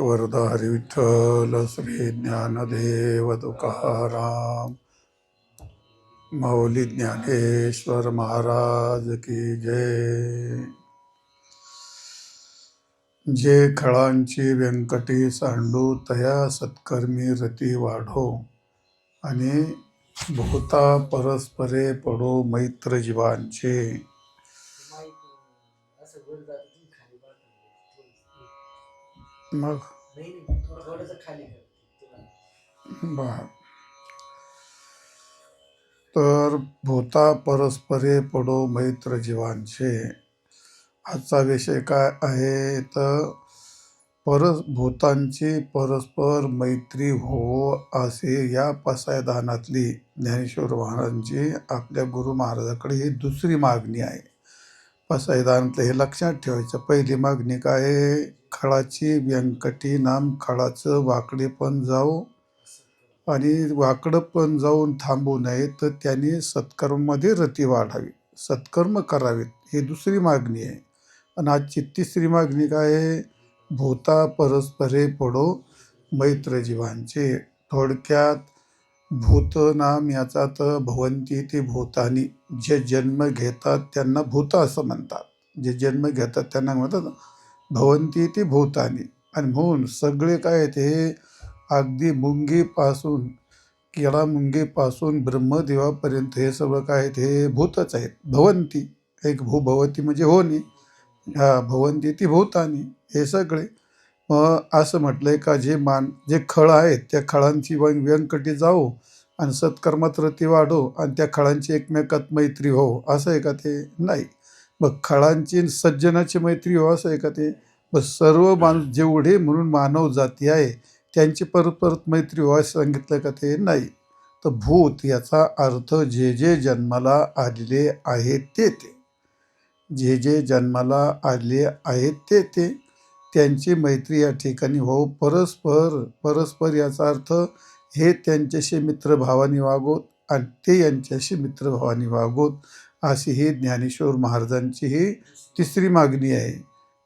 वरदा हरी विठ्ठल श्री ज्ञानदेव तुकाराम माऊली ज्ञानेश्वर महाराज की जय. जे खळांची व्यंकटी सांडू तया सत्कर्मी रती वाढो आणि भूता परस्परे पडो मैत्र जीवांचे. मग बर तर भूता परस्परे पडो मैत्र जीवांचे. आजचा विषय काय आहे तर भूतांची परस्पर मैत्री हो असे या पसायदानातली ज्ञानेश्वर महाराजांची आपल्या गुरु महाराजाकडे ही दुसरी मागणी आहे. पसायदानातलं हे लक्षात ठेवायचं. पहिली मागणी काय आहे? खळाची व्यंकटी नाम खळाचं वाकडे पण जाऊ आणि वाकडं पण जाऊन थांबू नये तर त्यांनी सत्कर्मामध्ये रती वाढावी, सत्कर्म करावीत, ही दुसरी मागणी आहे. आणि आजची तिसरी मागणी काय आहे? भूता परस्परे पडो मैत्र जीवांचे. थोडक्यात भूत नाम याचा तर भवंती ते भूतानी, जे जन्म घेतात त्यांना भूत असं म्हणतात. जे जन्म घेतात त्यांना म्हणतात भवंती ते भूतानी. आणि म्हणून सगळे काय ते अगदी मुंगीपासून किडा मुंगीपासून ब्रह्मदेवापर्यंत हे सगळं काय ते भूतच आहेत. भवंती एक भूभवती म्हणजे होणे, हा भवंती ती भूतानी, हे सगळे. मग असं म्हटलंय का जे खळ आहेत त्या खळांची व्यंकटी जाओ आणि सत्कर्मात रती वाढो आणि त्या खळांची एकमेकात मैत्री हो, असं आहे का ते? नाही. मग खळांची सज्जनाची मैत्री हो असं आहे का ते? मग सर्व जेवढे म्हणून मानव जाती आहे त्यांची परत परत मैत्री हो असं सांगितलं का ते? नाही. तर भूत याचा अर्थ जे जे जन्माला आलेले आहेत ते जे जे जन्माला आले आहेत ते त्यांची मैत्री या ठिकाणी हो. परस्पर याचा अर्थ हे त्यांच्याशी मित्रभावाने वागोत आणि ते यांच्याशी मित्रभावाने वागोत, अशी ही ज्ञानेश्वर महाराजांची ही तिसरी मागणी आहे.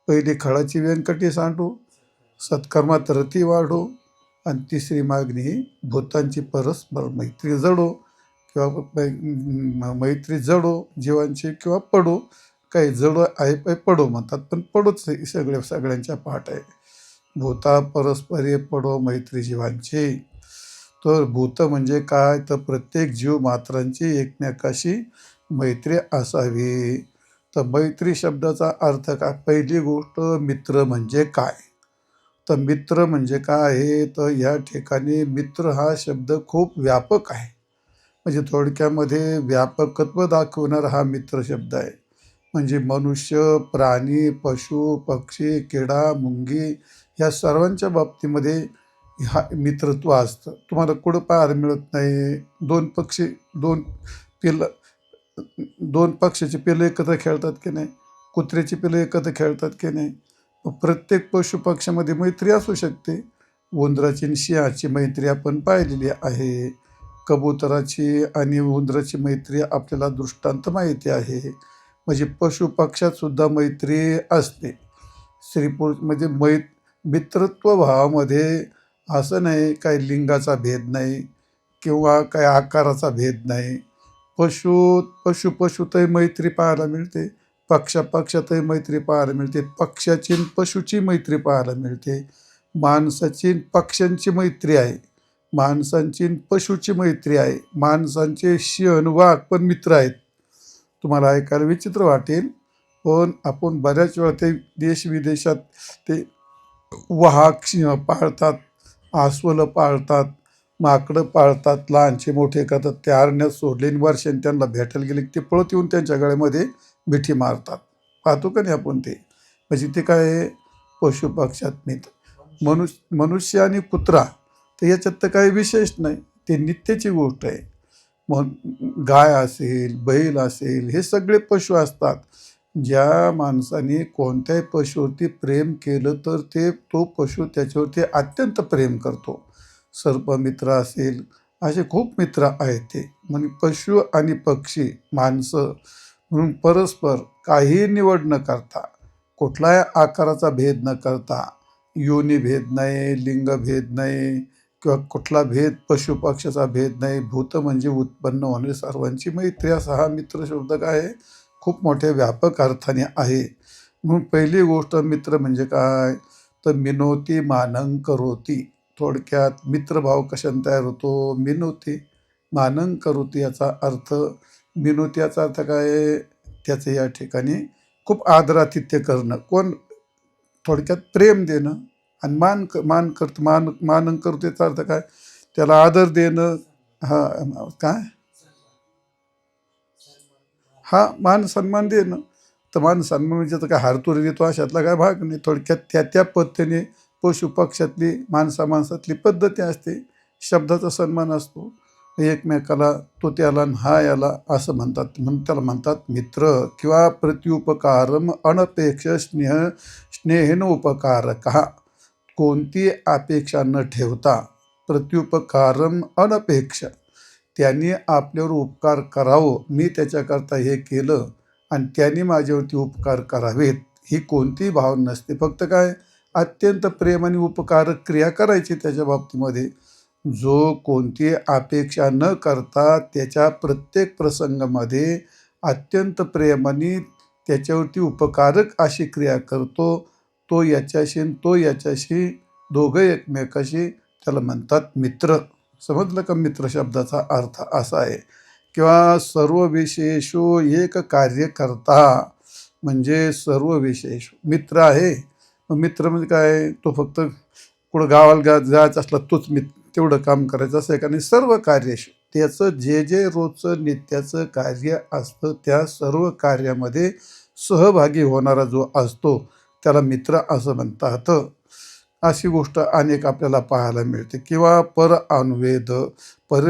पहिली खळाची व्यंकटी सांडू, सत्कर्मात रती वाढो आणि तिसरी मागणी ही भूतांची परस्पर मैत्री जडो किंवा मैत्री जडो जीवांची किंवा पडो. काही जड आहे पडो म्हणतात, पण पडोच सगळ्यांच्या पाठ आहे. भूता परस्परे पडो मैत्री जीवांची. तर भूत म्हणजे काय तर प्रत्येक जीव मात्रांची एकमेकाशी मैत्री असावी. तर मैत्री शब्दाचा अर्थ काय? पहिली गोष्ट मित्र म्हणजे काय? तर मित्र म्हणजे काय आहे तर या ठिकाणी मित्र हा शब्द खूप व्यापक आहे. म्हणजे थोडक्यामध्ये व्यापकत्व दाखवणारा हा मित्र शब्द आहे. म्हणजे मनुष्य, प्राणी, पशु, पक्षी, किडा, मुंगी या सर्वांच्या बाबतीमध्ये हा मित्रत्व असतं. तुम्हाला कुठं पाहायला मिळत नाही दोन पक्षाची पिलं एकत्र खेळतात की नाही, कुत्र्याची पिलं एकत्र खेळतात की नाही. प्रत्येक पशु पक्षामध्ये मैत्री असू शकते. उंदराची आणि सिंहाची मैत्री आपण पाहिलेली आहे. कबुतराची आणि उंदराची मैत्री आपल्याला दृष्टांत माहिती आहे. म्हणजे पशु पक्षात सुद्धा मैत्री असते. स्त्री पुरुष म्हणजे मित्रत्व भावामध्ये असं नाही काही लिंगाचा भेद नाही किंवा काही आकाराचा भेद नाही. पशुतही मैत्री पाहायला मिळते, पक्षातही मैत्री पाहायला मिळते, पक्षाची पशुची मैत्री पाहायला मिळते, माणसाची पक्ष्यांची मैत्री आहे, माणसांची पशुची मैत्री आहे, माणसांचे शेण वाघ पण मित्र आहेत. तुम्हाला ऐकायला विचित्र वाटेल, पण आपण बऱ्याच वेळा ते देश विदेशात ते वाघ पाळतात, अस्वलं पाळतात, माकडं पाळतात, लहानचे मोठे करतात. ते अरण्यात सोडले वर्षांनी त्यांना भेटायला गेले की ते पळत येऊन त्यांच्या गळ्यामध्ये मिठी मारतात. पाहतो का नाही आपण ते? म्हणजे ते काय पशुपक्षात मित्र. मनुष्य आणि कुत्रा तर याच्यात तर काही विशेष नाही, ते नित्याची गोष्ट आहे. मग गाय असेल, बैल असेल, हे सगळे पशु असतात. ज्या माणसाने कोणत्याही पशुवरती प्रेम केलं तर तो पशु त्याच्यावरती अत्यंत प्रेम करतो. सर्पमित्र असेल, असे खूप मित्र आहेत ते. म्हणजे पशु आणि पक्षी, माणसं म्हणून परस्पर काही निवड न करता, कुठलाही आकाराचा भेद न करता योनिभेद नाही, लिंगभेद नाही किंवा कुठला भेद, पशुपक्षाचा भेद नाही. भूत म्हणजे उत्पन्न होणे, सर्वांची मैत्री असा हा मित्र शब्द काय आहे, खूप मोठ्या व्यापक अर्थाने आहे. म्हणून पहिली गोष्ट मित्र म्हणजे काय, तर मिनोती मानं करोती. थोडक्यात मित्रभाव कशाने तयार होतो, मिनोती मानं करोती याचा अर्थ. मिनोती याचा अर्थ काय आहे, त्याचं या ठिकाणी खूप आदरातिथ्य करणं. कोण, थोडक्यात प्रेम देणं. आणि मानन करतो याचा अर्थ काय, त्याला आदर देणं. हा, काय, हा मान सन्मान देणं. तर मान सन्मान म्हणजे तर काय हारतुरी देतो अशातला काय भाग नाही. थोडक्यात त्या त्या पद्धतीने पशुपक्षातली माणसातली पद्धती असते. शब्दाचा सन्मान असतो एकमेकाला. तो त्याला आणि हा याला असं म्हणतात, म्हणून त्याला म्हणतात मित्र. किंवा प्रत्युपकारम अनपेक्ष स्नेहेन उपकार कहा. कोणती अपेक्षा न ठेवता, प्रत्युपकारम अनपेक्ष, त्यांनी आपल्यावर उपकार करावं, मी त्याच्याकरता हे केलं आणि त्यांनी माझ्यावरती उपकार करावेत, ही कोणतीही भाव नसते. फक्त काय, अत्यंत प्रेम आणि उपकारक क्रिया करायची त्याच्या बाबतीमध्ये. जो कोणती अपेक्षा न करता त्याच्या प्रत्येक प्रसंगामध्ये अत्यंत प्रेमाने त्याच्यावरती उपकारक अशी क्रिया करतो, तो याच्याशी तो याच्याशी, दोघं एकमेकाशी, त्याला म्हणतात मित्र. समजलं का मित्र शब्दाचा अर्थ असा आहे. किंवा सर्व विशेषो एक कार्य करता, म्हणजे सर्व विशेष मित्र आहे. मित्र म्हणजे काय, तो फक्त कुठं गावाला जायचं असला तोच मित्र, तेवढं काम करायचं असं आहे का नाही. सर्व कार्य त्याचं जे जे रोजचं नित्याचं कार्य असतं त्या सर्व कार्यामध्ये सहभागी होणारा जो असतो त्याला मित्र असं म्हणतात. अशी गोष्ट अनेक आपल्याला पाहायला मिळते. किंवा पर अनुवेद, पर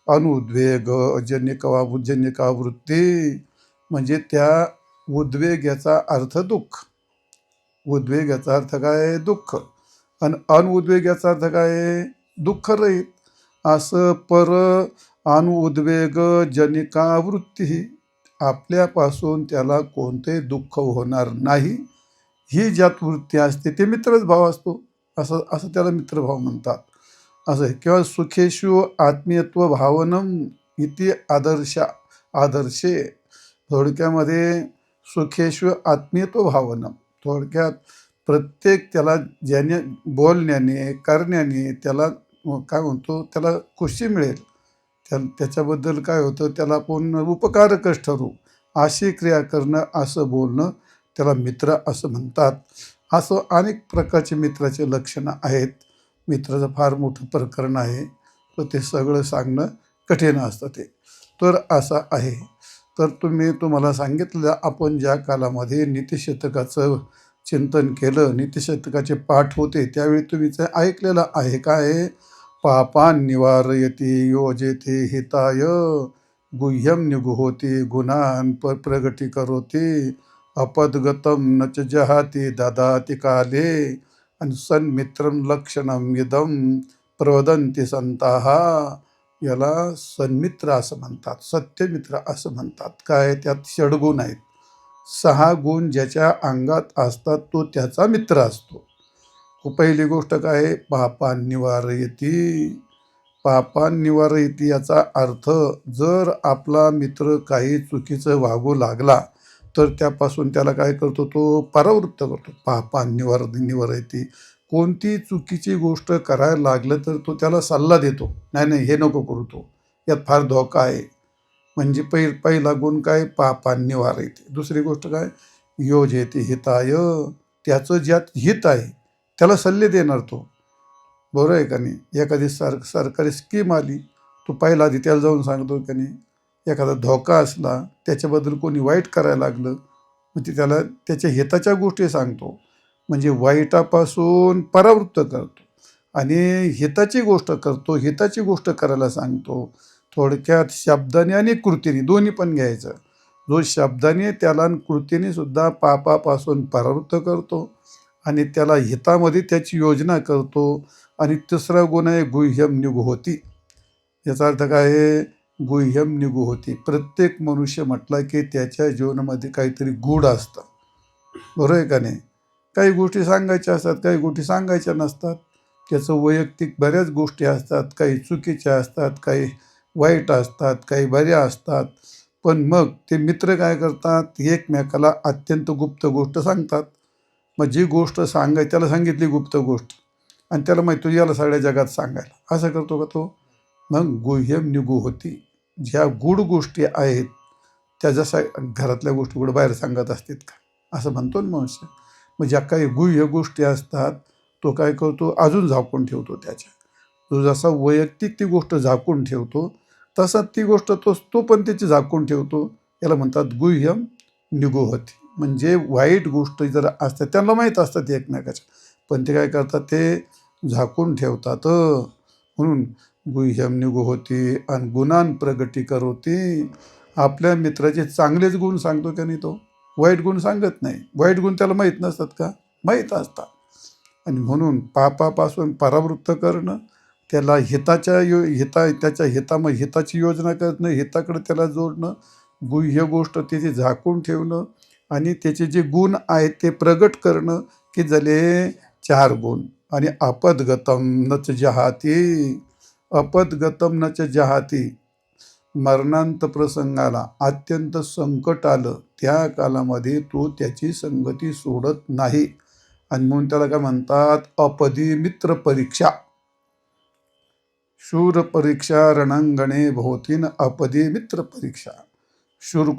अनुद्वेग जनिका वृत्ती, म्हणजे त्या उद्वेग याचा अर्थ दुःख. उद्वेग याचा अर्थ काय, दुःख. आणि अनुद्वेग याचा अर्थ काय, दुःख रहित. असं पर अनुद्वेग जनिका वृत्ती, आपल्यापासून त्याला कोणते दुःख होणार नाही, ही ज्यात वृत्ती असते ते मित्रच भाव असतो. असं असं त्याला मित्रभाव म्हणतात. असं आहे. किंवा सुखेषु आत्मीयत्व भावनम इति आदर्शे. थोडक्यामध्ये सुखेषु आत्मीयत्व भावनम, थोडक्यात प्रत्येक त्याला ज्याने बोलण्याने करण्याने त्याला काय म्हणतो, त्याला खुशी मिळेल, त्याच्याबद्दल काय होतं, त्याला आपण उपकारकच ठरू अशी क्रिया करणं, असं बोलणं, त्याला मित्र असं म्हणतात. असं अनेक प्रकारचे मित्राचे लक्षणं आहेत. मित्राचं फार मोठं प्रकरण आहे, तर ते सगळं सांगणं कठीण असतं ते. तर असं आहे. तर तुम्हाला सांगितलं, आपण ज्या कालामध्ये नीतिशतकाचं चिंतन केलं, नीतिशतकाचे पाठ होते, त्यावेळी तुम्ही ते ऐकलेलं आहे. काय, पापान निवारयति योजेते हिताय, गुह्यम निगुहोती गुणान प्रगती करोती, अपदगतम न च जहाती ददाति काले, आणि सन्मित्रम लक्षणम इदम प्रवदंती संताः. याला सन्मित्र असं म्हणतात, सत्यमित्र असं म्हणतात. काय, त्यात षडगुण आहेत. 6 गुण ज्याच्या अंगात असतात तो त्याचा मित्र असतो. पहिली गोष्ट काय, पापान निवारयति. पापान निवारयति याचा अर्थ, जर आपला मित्र काही चुकीचं वागू लागला तर त्यापासून त्याला काय करतो, तो परावृत्त करतो. पापान निवारयति, कोणती चुकीची गोष्ट करायला लागलं तर तो त्याला सल्ला देतो, नाही नाही हे नको करू, तो यात फार धोका आहे. म्हणजे पहिला गुण काय, पापान निवारयति. दुसरी गोष्ट काय, योजेते हिताय, त्याचं ज्यात हित आहे त्याला सल्ले देणार तो. बरोबर आहे का नाही. एखादी सरकारी स्कीम आली, तो पहिला आधी त्याला जाऊन सांगतो का नाही. एखादा धोका असला, त्याच्याबद्दल कोणी वाईट करायला लागलं, म्हणजे त्याला त्याच्या हिताच्या गोष्टी सांगतो. म्हणजे वाईटापासून परावृत्त करतो आणि हिताची गोष्ट करतो, हिताची गोष्ट करायला सांगतो. थोडक्यात शब्दाने आणि कृतीने दोन्ही पण घ्यायचं. जो शब्दाने त्याला आणि कृतीने सुद्धा पापापासून परावृत्त करतो आणि त्याला हितामध्ये त्याची योजना करतो. आणि तिसरा गुण आहे गुह्यम निगुहोती. याचा अर्थ काय आहे, गुह्यम निगुहोती. प्रत्येक मनुष्य म्हटला की त्याच्या जीवनामध्ये काहीतरी गूढ असतं, बरोबर आहे का नाही. काही गोष्टी सांगायच्या असतात, काही गोष्टी सांगायच्या नसतात. त्याचं वैयक्तिक बऱ्याच गोष्टी असतात, काही चुकीच्या असतात, काही वाईट असतात, काही बऱ्या असतात. पण मग ते मित्र काय करतात, एकमेकाला अत्यंत गुप्त गोष्ट सांगतात. मग जी गोष्ट त्याला सांगितली गुप्त गोष्ट आणि त्याला माहिती तुझी याला सगळ्या जगात सांगायला, असं करतो का तो? मग गुह्यम निगू होती. ज्या गूढ गोष्टी आहेत त्या जशा घरातल्या गोष्टी कुठं बाहेर सांगत असतात का, असं म्हणतो ना मनुष्य. मग ज्या काही गुह्य गोष्टी असतात तो काय करतो, अजून झाकून ठेवतो त्याच्या. तो जसा वैयक्तिक ती गोष्ट झाकून ठेवतो तसा ती गोष्ट तो पण त्याची झाकून ठेवतो. याला म्हणतात गुह्यम निगोहती. म्हणजे वाईट गोष्ट जर असतात त्यांना माहीत असतात एकमेकाच्या, पण ते काय करतात, ते झाकून ठेवतात. म्हणून गुह्यम निगोहती आणि गुणान प्रगती करोती. आपल्या मित्राचे चांगलेच गुण सांगतो का नाही, तो वाईट गुण सांगत नाही. वाईट गुण त्याला माहीत नसतात का, माहीत असतात. आणि म्हणून पापापासून परावृत्त करणं, त्याला त्याच्या हिताची योजना करणं, हिताकडे त्याला जोडणं, गुह्य गोष्ट त्याची झाकून ठेवणं आणि त्याचे जे गुण आहेत ते प्रगट करणं, की झाले 4 गुण. आणि अपदगतम नच जहाती. अपदगतम नच जहाती. मरणांत प्रसंगाला अत्यंत संकट आलं त्या कालामध्ये तो त्याची संगती सोडत नाही. आणि म्हणून त्याला काय म्हणतात, अपदी मित्र परीक्षा. शूर परीक्षा रणांगणे भोवतीन अपदी मित्र परीक्षा. शूरत्व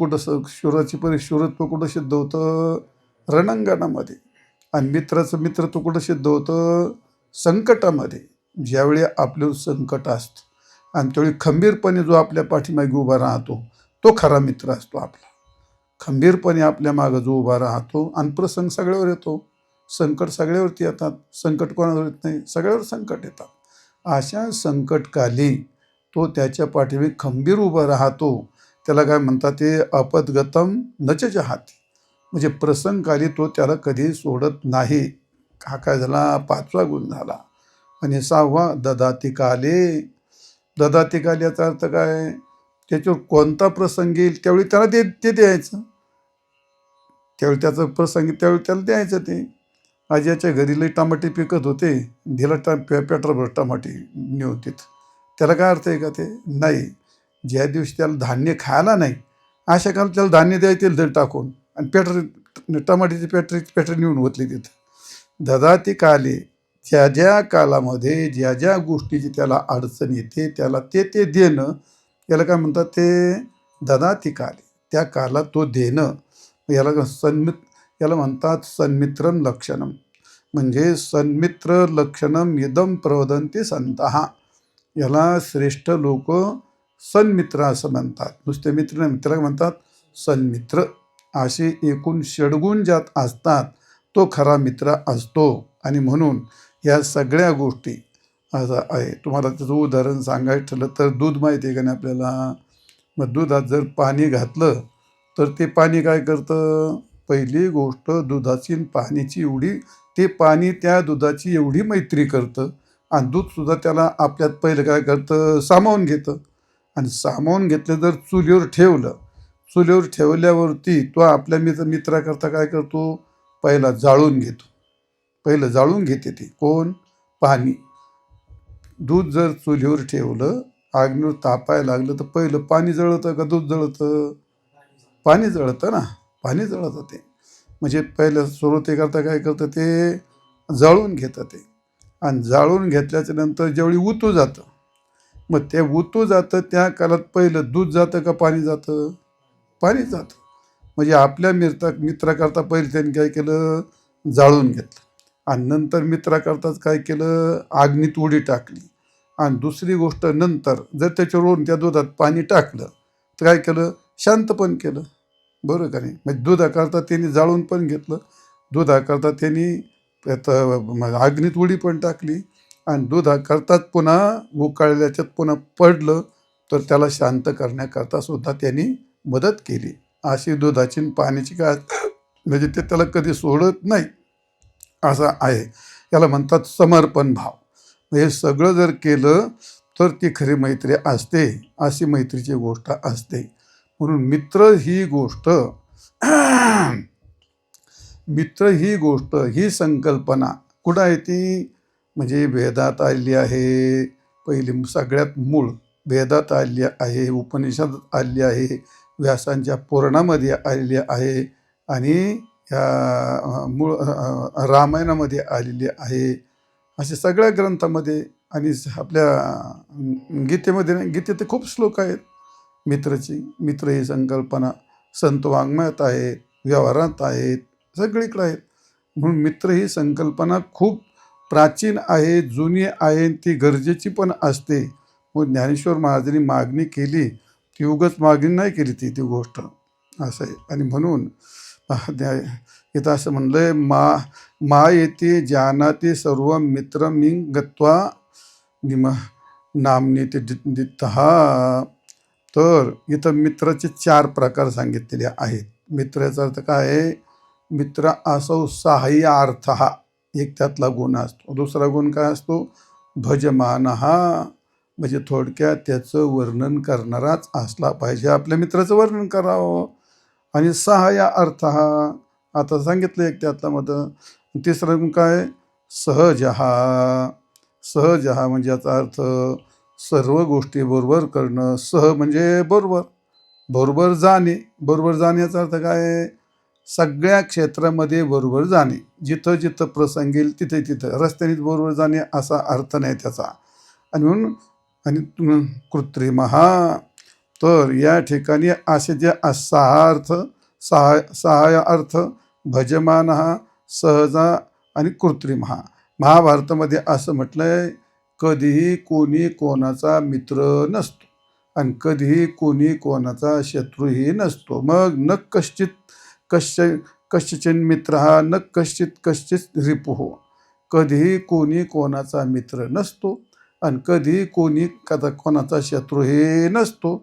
कुठं सिद्ध होतं, रणांगणामध्ये. आणि मित्रत्व कुठं सिद्ध होतं, संकटामध्ये. ज्यावेळी आपलं संकट असतं आणि त्यावेळी खंबीरपणे जो आपल्या पाठीमागे उभा राहतो तो खरा मित्र असतो आपला. खंबीरपणे आपल्या मागं जो उभा राहतो. आणि प्रसंग सगळ्यावर येतो, संकट सगळ्यावरती येतात. संकट कोणावर येत नाही, सगळ्यावर संकट येतात. अशा संकटकाली तो त्याच्या पाठीमागे खंबीर उभा राहतो. त्याला काय म्हणतात, ते अपदगतम नच जहाती. म्हणजे प्रसंगकाली तो त्याला कधी सोडत नाही. हा काय झाला, 5वा गुण झाला. आणि 6वा ददाती काले. ददाती काले याचा अर्थ काय, त्याच्यावर कोणता प्रसंग येईल त्यावेळी त्याला ते द्यायचं. त्यावेळी त्याचा प्रसंग त्यावेळी त्याला द्यायचं ते. आज याच्या घरी लई टमाटे पिकत होते, दिला पेट्रोलभर टमाटे नेऊन तिथं. त्याला काय अर्थ आहे का ते, नाही. ज्या दिवशी त्याला धान्य खायला नाही अशा काल त्याला धान्य द्यायचे दर टाकून आणि टमाट्याची पेट्री नेऊन ओतली तिथं. ददाती काले. ज्या ज्या कालामध्ये ज्या ज्या गोष्टीची त्याला अडचण येते त्याला ते देणं, याला काय म्हणतात, ते ददाती काले. त्या कालात तो देणं. याला याला म्हणतात सन्मित्रम लक्षणम. म्हणजे सन्मित्र लक्षणम इदम प्रवदंती संतहा. याला श्रेष्ठ लोक सन्मित्र असं म्हणतात. नुसते मित्र नाही, त्याला म्हणतात सन्मित्र. असे एकूण षड्गुण ज्यात असतात तो खरा मित्र असतो. आणि म्हणून या सगळ्या गोष्टी असं आहे. तुम्हाला त्याचं उदाहरण सांगायचं ठरलं तर दूध माहिती आहे का नाही आपल्याला. मग दुधात जर पाणी घातलं तर ते पाणी काय करतं, पहिली गोष्ट दुधाची पाण्याची ते पाणी त्या दुधाची एवढी मैत्री करतं आणि दूधसुद्धा त्याला आपल्यात पहिलं काय करतं, सामावून घेतं. आणि सामावून घेतलं जर चुलीवर ठेवल्यावरती तो आपल्या मित्राकरता काय करतो, पहिलं जाळून घेते ते कोण, पाणी. दूध जर चुलीवर ठेवलं, अग्नीवर तापायला लागलं तर पहिलं पाणी जळतं का दूध जळतं, पाणी जळतं ना, पाणी जळतं ते. म्हणजे पहिलं सुरुवातीकरता काय करतं, ते जाळून घेतं ते. आणि जाळून घेतल्याच्या नंतर ज्यावेळी उतू जातं, मग ते उतू जातं त्या काळात पहिलं दूध जातं का पाणी जातं, पाणी जातं. म्हणजे आपल्या मित्राकरता पहिले त्यांनी काय केलं, जाळून घेतलं. आणि नंतर मित्राकरताच काय केलं, अग्नीत उडी टाकली. आणि दुसरी गोष्ट, नंतर जर त्याच्यावरून त्या दुधात पाणी टाकलं तर काय केलं, शांत पण केलं. बरोबर का नाही. म्हणजे दुधाकरता त्यांनी जाळून पण घेतलं, दुधाकरता त्यांनी अग्नीत उडी पण टाकली. आणि दुधाकरताच पुन्हा उकाळल्याच्यात पुन्हा पडलं तर त्याला शांत करण्याकरता सुद्धा त्यांनी मदत केली. अशी दुधाची पाण्याची काय म्हणजे ते त्याला कधी सोडत नाही, असं आहे. याला म्हणतात समर्पण भाव. हे सगळं जर केलं तर ती खरी मैत्री असते. अशी मैत्रीची गोष्ट असते. म्हणून मित्र ही गोष्ट मित्र ही गोष्ट, ही संकल्पना कुठं आहे ती? म्हणजे वेदात आलेली आहे. पहिली सगळ्यात मूळ वेदात आलेली आहे, उपनिषदात आलेली आहे, व्यासांच्या पुराणामध्ये आलेली आहे आणि मूळ रामायणामध्ये आलेली आहे. अशा सगळ्या ग्रंथामध्ये आणि आपल्या गीतेमध्ये नाही, गीतेत खूप श्लोक आहेत मित्राची. मित्र ही संकल्पना संत वाङ्मयात आहेत, व्यवहारात आहेत, सगळीकडे आहेत. म्हणून मित्र ही संकल्पना खूप प्राचीन आहे, जुनी आहे, ती गरजेची पण असते. मग ज्ञानेश्वर महाराजांनी मागणी केली, ती उगाच मागणी नाही केली ती गोष्ट असं आहे. आणि म्हणून इथं असं म्हणलंय, मा येते जानाते सर्व मित्र मी गत्वा निम नामने ते दित्तहा. तर इथं मित्राचे 4 प्रकार सांगितलेले आहेत. मित्राचा अर्थ काय आहे? मित्र असो सहाय्यार्थ हा एक त्यातला गुण असतो. दुसरा गुण काय असतो? भजमान हा, म्हणजे थोडक्यात त्याचं वर्णन करणाराच असला पाहिजे. आपल्या मित्राचं वर्णन करावं. आणि सहाय्या अर्थ हा आता सांगितलं एक त्यातला मत. तिसरा गुण काय? सहज हा. सहज हा म्हणजे याचा अर्थ सर्व गोष्टी बरोबर करणं. सह म्हणजे बरोबर, बरोबर जाणे. बरोबर जाण्याचा अर्थ काय? सगळ्या क्षेत्रामध्ये बरोबर जाणे. जिथं जिथं प्रसंग येईल तिथे तिथं रस्त्यानेच बरोबर जाणे असा अर्थ नाही त्याचा. आणि म्हणून आणि कृत्रिम हा. तर या ठिकाणी असे जे सहा अर्थ, सहाय अर्थ, भजमान हा, सहजा आणि कृत्रिम हा. महाभारतामध्ये असं म्हटलंय, कधीही कोणी कोणाचा मित्र नसतो आणि कधीही कोणी कोणाचा शत्रूही नसतो. मग न कश्चिन मित्र हा न कश्चित रिपुः. कधीही कोणी कोणाचा मित्र नसतो आणि कधीही कोणी कोणाचा शत्रूही नसतो.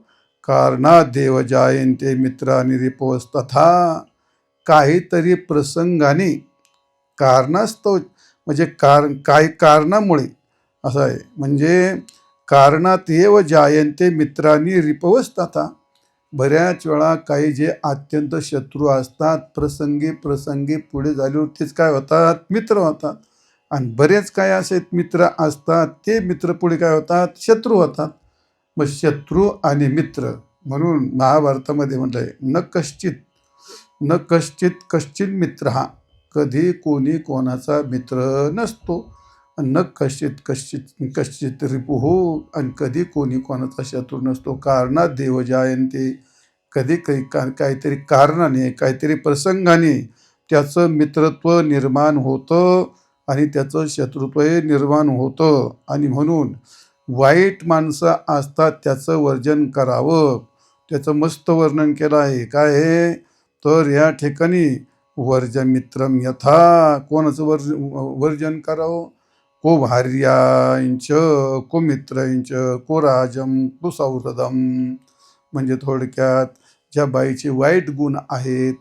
कारणात देव जायन्ते मित्रांनी रिपुस्तथा. काहीतरी प्रसंगाने, कारणास्तव म्हणजे काही कारणामुळे असं आहे. म्हणजे कारणात एव जायन्ते मित्रांनी रिपवस्तथा. बऱ्याच वेळा काही जे अत्यंत शत्रू असतात, प्रसंगी पुढे झाल्यावरतीच काय होतात? मित्र होतात. आणि बरेच काय असे मित्र असतात, ते मित्र पुढे काय होतात? शत्रू होतात. मग शत्रू आणि मित्र म्हणून महाभारतामध्ये म्हटलंय, न कश्चित मित्र हा. कधी कोणी कोणाचा मित्र नसतो. न कश्चित रिपुः. आणि कधी कोणी कोणाचा शत्रू नसतो. कारणात देव जायन्ते. कधी काहीतरी कारणाने, काहीतरी प्रसंगाने त्याचं मित्रत्व निर्माण होतं आणि त्याचं शत्रुत्वही निर्माण होतं. आणि म्हणून वाईट माणसं असतात, त्याचं वर्जन करावं. त्याचं मस्त वर्णन केलं आहे. काय आहे? तर या ठिकाणी वर्जमित्रम यथा. कोणाचं वर्जन करावं? को भार्यांच, को मित्रांच, को राजम, को सौहृदम. म्हणजे थोडक्यात ज्या बाईचे वाईट गुण आहेत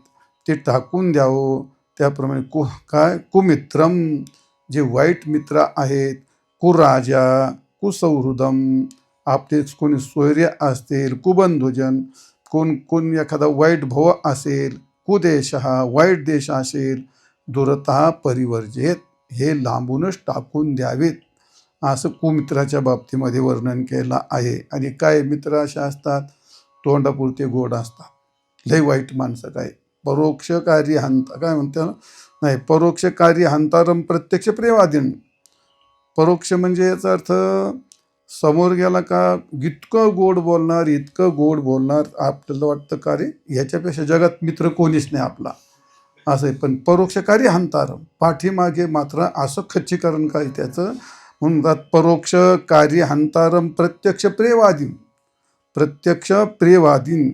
ते टाकून द्यावं. त्याप्रमाणे कुमित्रम, जे वाईट मित्र आहेत. कुराजा, कुसौहृदम, आपले कोणी सोयरे असतील. कुबंधुजन, कोण एखादा वाईट भाव असेल. कुदेश हा, वाईट देश असेल. दुरता परिवर्जित, हे लांबूनच टाकून द्यावेत. असं कुमित्राच्या बाबतीमध्ये वर्णन केलं आहे. आणि काय मित्र असे असतात? तोंडापुरते गोड असतात. लय वाईट माणसं काय, परोक्ष कार्य हंता, काय म्हणते नाही, परोक्ष कार्य हंतारम प्रत्यक्ष प्रेमाधीन. परोक्ष म्हणजे याचा अर्थ समोर गेला का इतकं गोड बोलणार, इतकं गोड बोलणार, आपल्याला वाटतं का रे ह्याच्यापेक्षा जगात मित्र कोणीच नाही आपला, असं आहे. पण परोक्ष कार्य हंतारम, पाठीमागे मात्र असं खच्चीकरण काय त्याचं. म्हणतात परोक्ष कार्य हंतारम प्रत्यक्ष प्रेवादीन. प्रत्यक्ष प्रेवादीन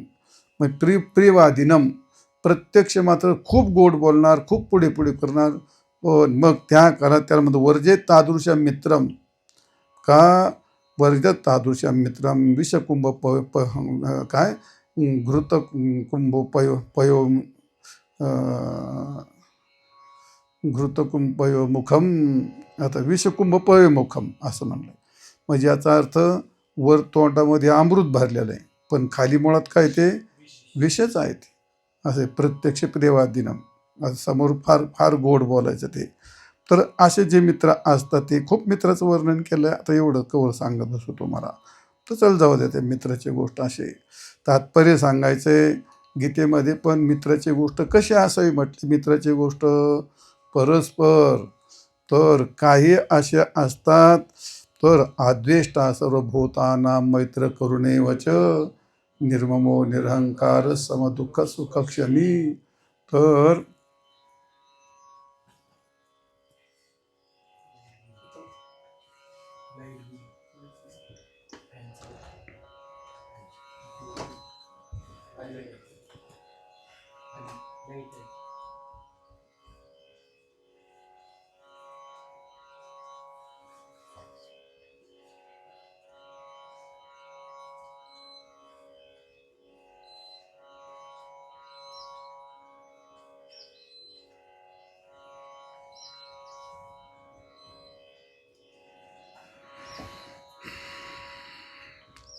म्हणजे प्रेवादीनम. प्रत्यक्ष मात्र खूप गोड बोलणार, खूप पुढे करणार. मग त्या काळात त्याला म्हणतो वर्जे तादृश मित्रम. का वर्जत तादृश मित्रम विषकुंभ काय घृतकुंभ पयो घृतकुंभयोमुखम. आता विषकुंभ पयोमुखम असं म्हणलं. म्हणजे याचा अर्थ वर तोंडामध्ये अमृत भरलेलं आहे, पण खाली मुळात काय ते विषच आहे ते. असे प्रत्यक्ष प्रेवादीनम समोर फार फार गोड बोलायचं ते. तर असे जे मित्र असतात ते खूप मित्राचं वर्णन केलं आता एवढं कवर सांगत बसू तुम्हाला. तर चल जाऊ द्या त्या मित्राची गोष्ट अशी तात्पर्य सांगायचं गीतेमध्ये. पण मित्राची गोष्ट कशी असावी म्हटली, मित्राची गोष्ट परस्पर. तर काही असे असतात तर आद्वेष्टा सर्वभूतानां मैत्र करुणेवच निर्ममो निरहंकार समदुःख सुखक्षमी. तर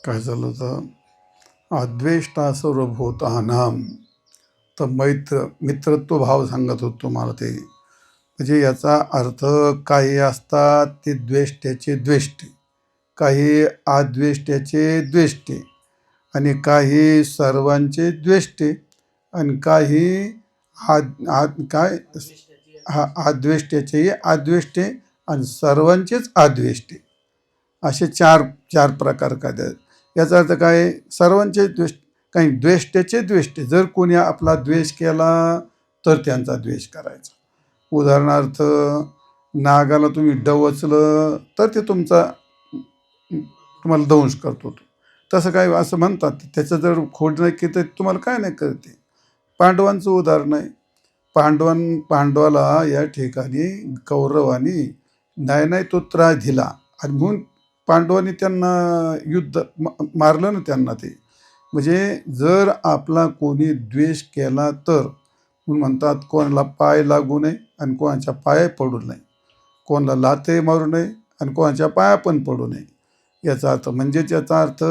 काय झालं होतं, अद्वेष्टा सर्वभूतानां. तर मित्रत्व भाव सांगत होतो तुम्हाला ते. म्हणजे याचा अर्थ काही असतात ते द्वेष्ट्याचे द्वेष्टे, काही अद्वेष्ट्याचे द्वेष्टे, आणि काही सर्वांचे द्वेष्टे, आणि काही काय हा अद्वेष्ट्याचे अद्वेष्टे, आणि सर्वांचेच अद्वेष्टे. असे चार चार प्रकार काय आहेत. याचा अर्थ काय, सर्वांचे द्वेष, काही द्वेष्ट्याचे द्वेष्टे. जर कोणी आपला द्वेष केला तर त्यांचा द्वेष करायचा. उदाहरणार्थ नागाला तुम्ही डवचलं तर ते तुम्हाला दंश करतो तो. तसं काय असं म्हणतात, त्याचं जर खोड नाही केलं तर तुम्हाला काय नाही करते. पांडवांचं उदाहरण आहे. पांडवाला या ठिकाणी कौरवानी नाही नाही तो त्रास दिला, आणि म्हणून पांडवांनी त्यांना मारलं ना त्यांना ते. म्हणजे जर आपला कोणी द्वेष केला तर म्हणून म्हणतात कोणाला पाय लागू नये आणि कोणाच्या पाया पडू नये, कोणाला लाथे मारू नये आणि कोणाच्या पाया पण पडू नये. याचा अर्थ म्हणजेच याचा अर्थ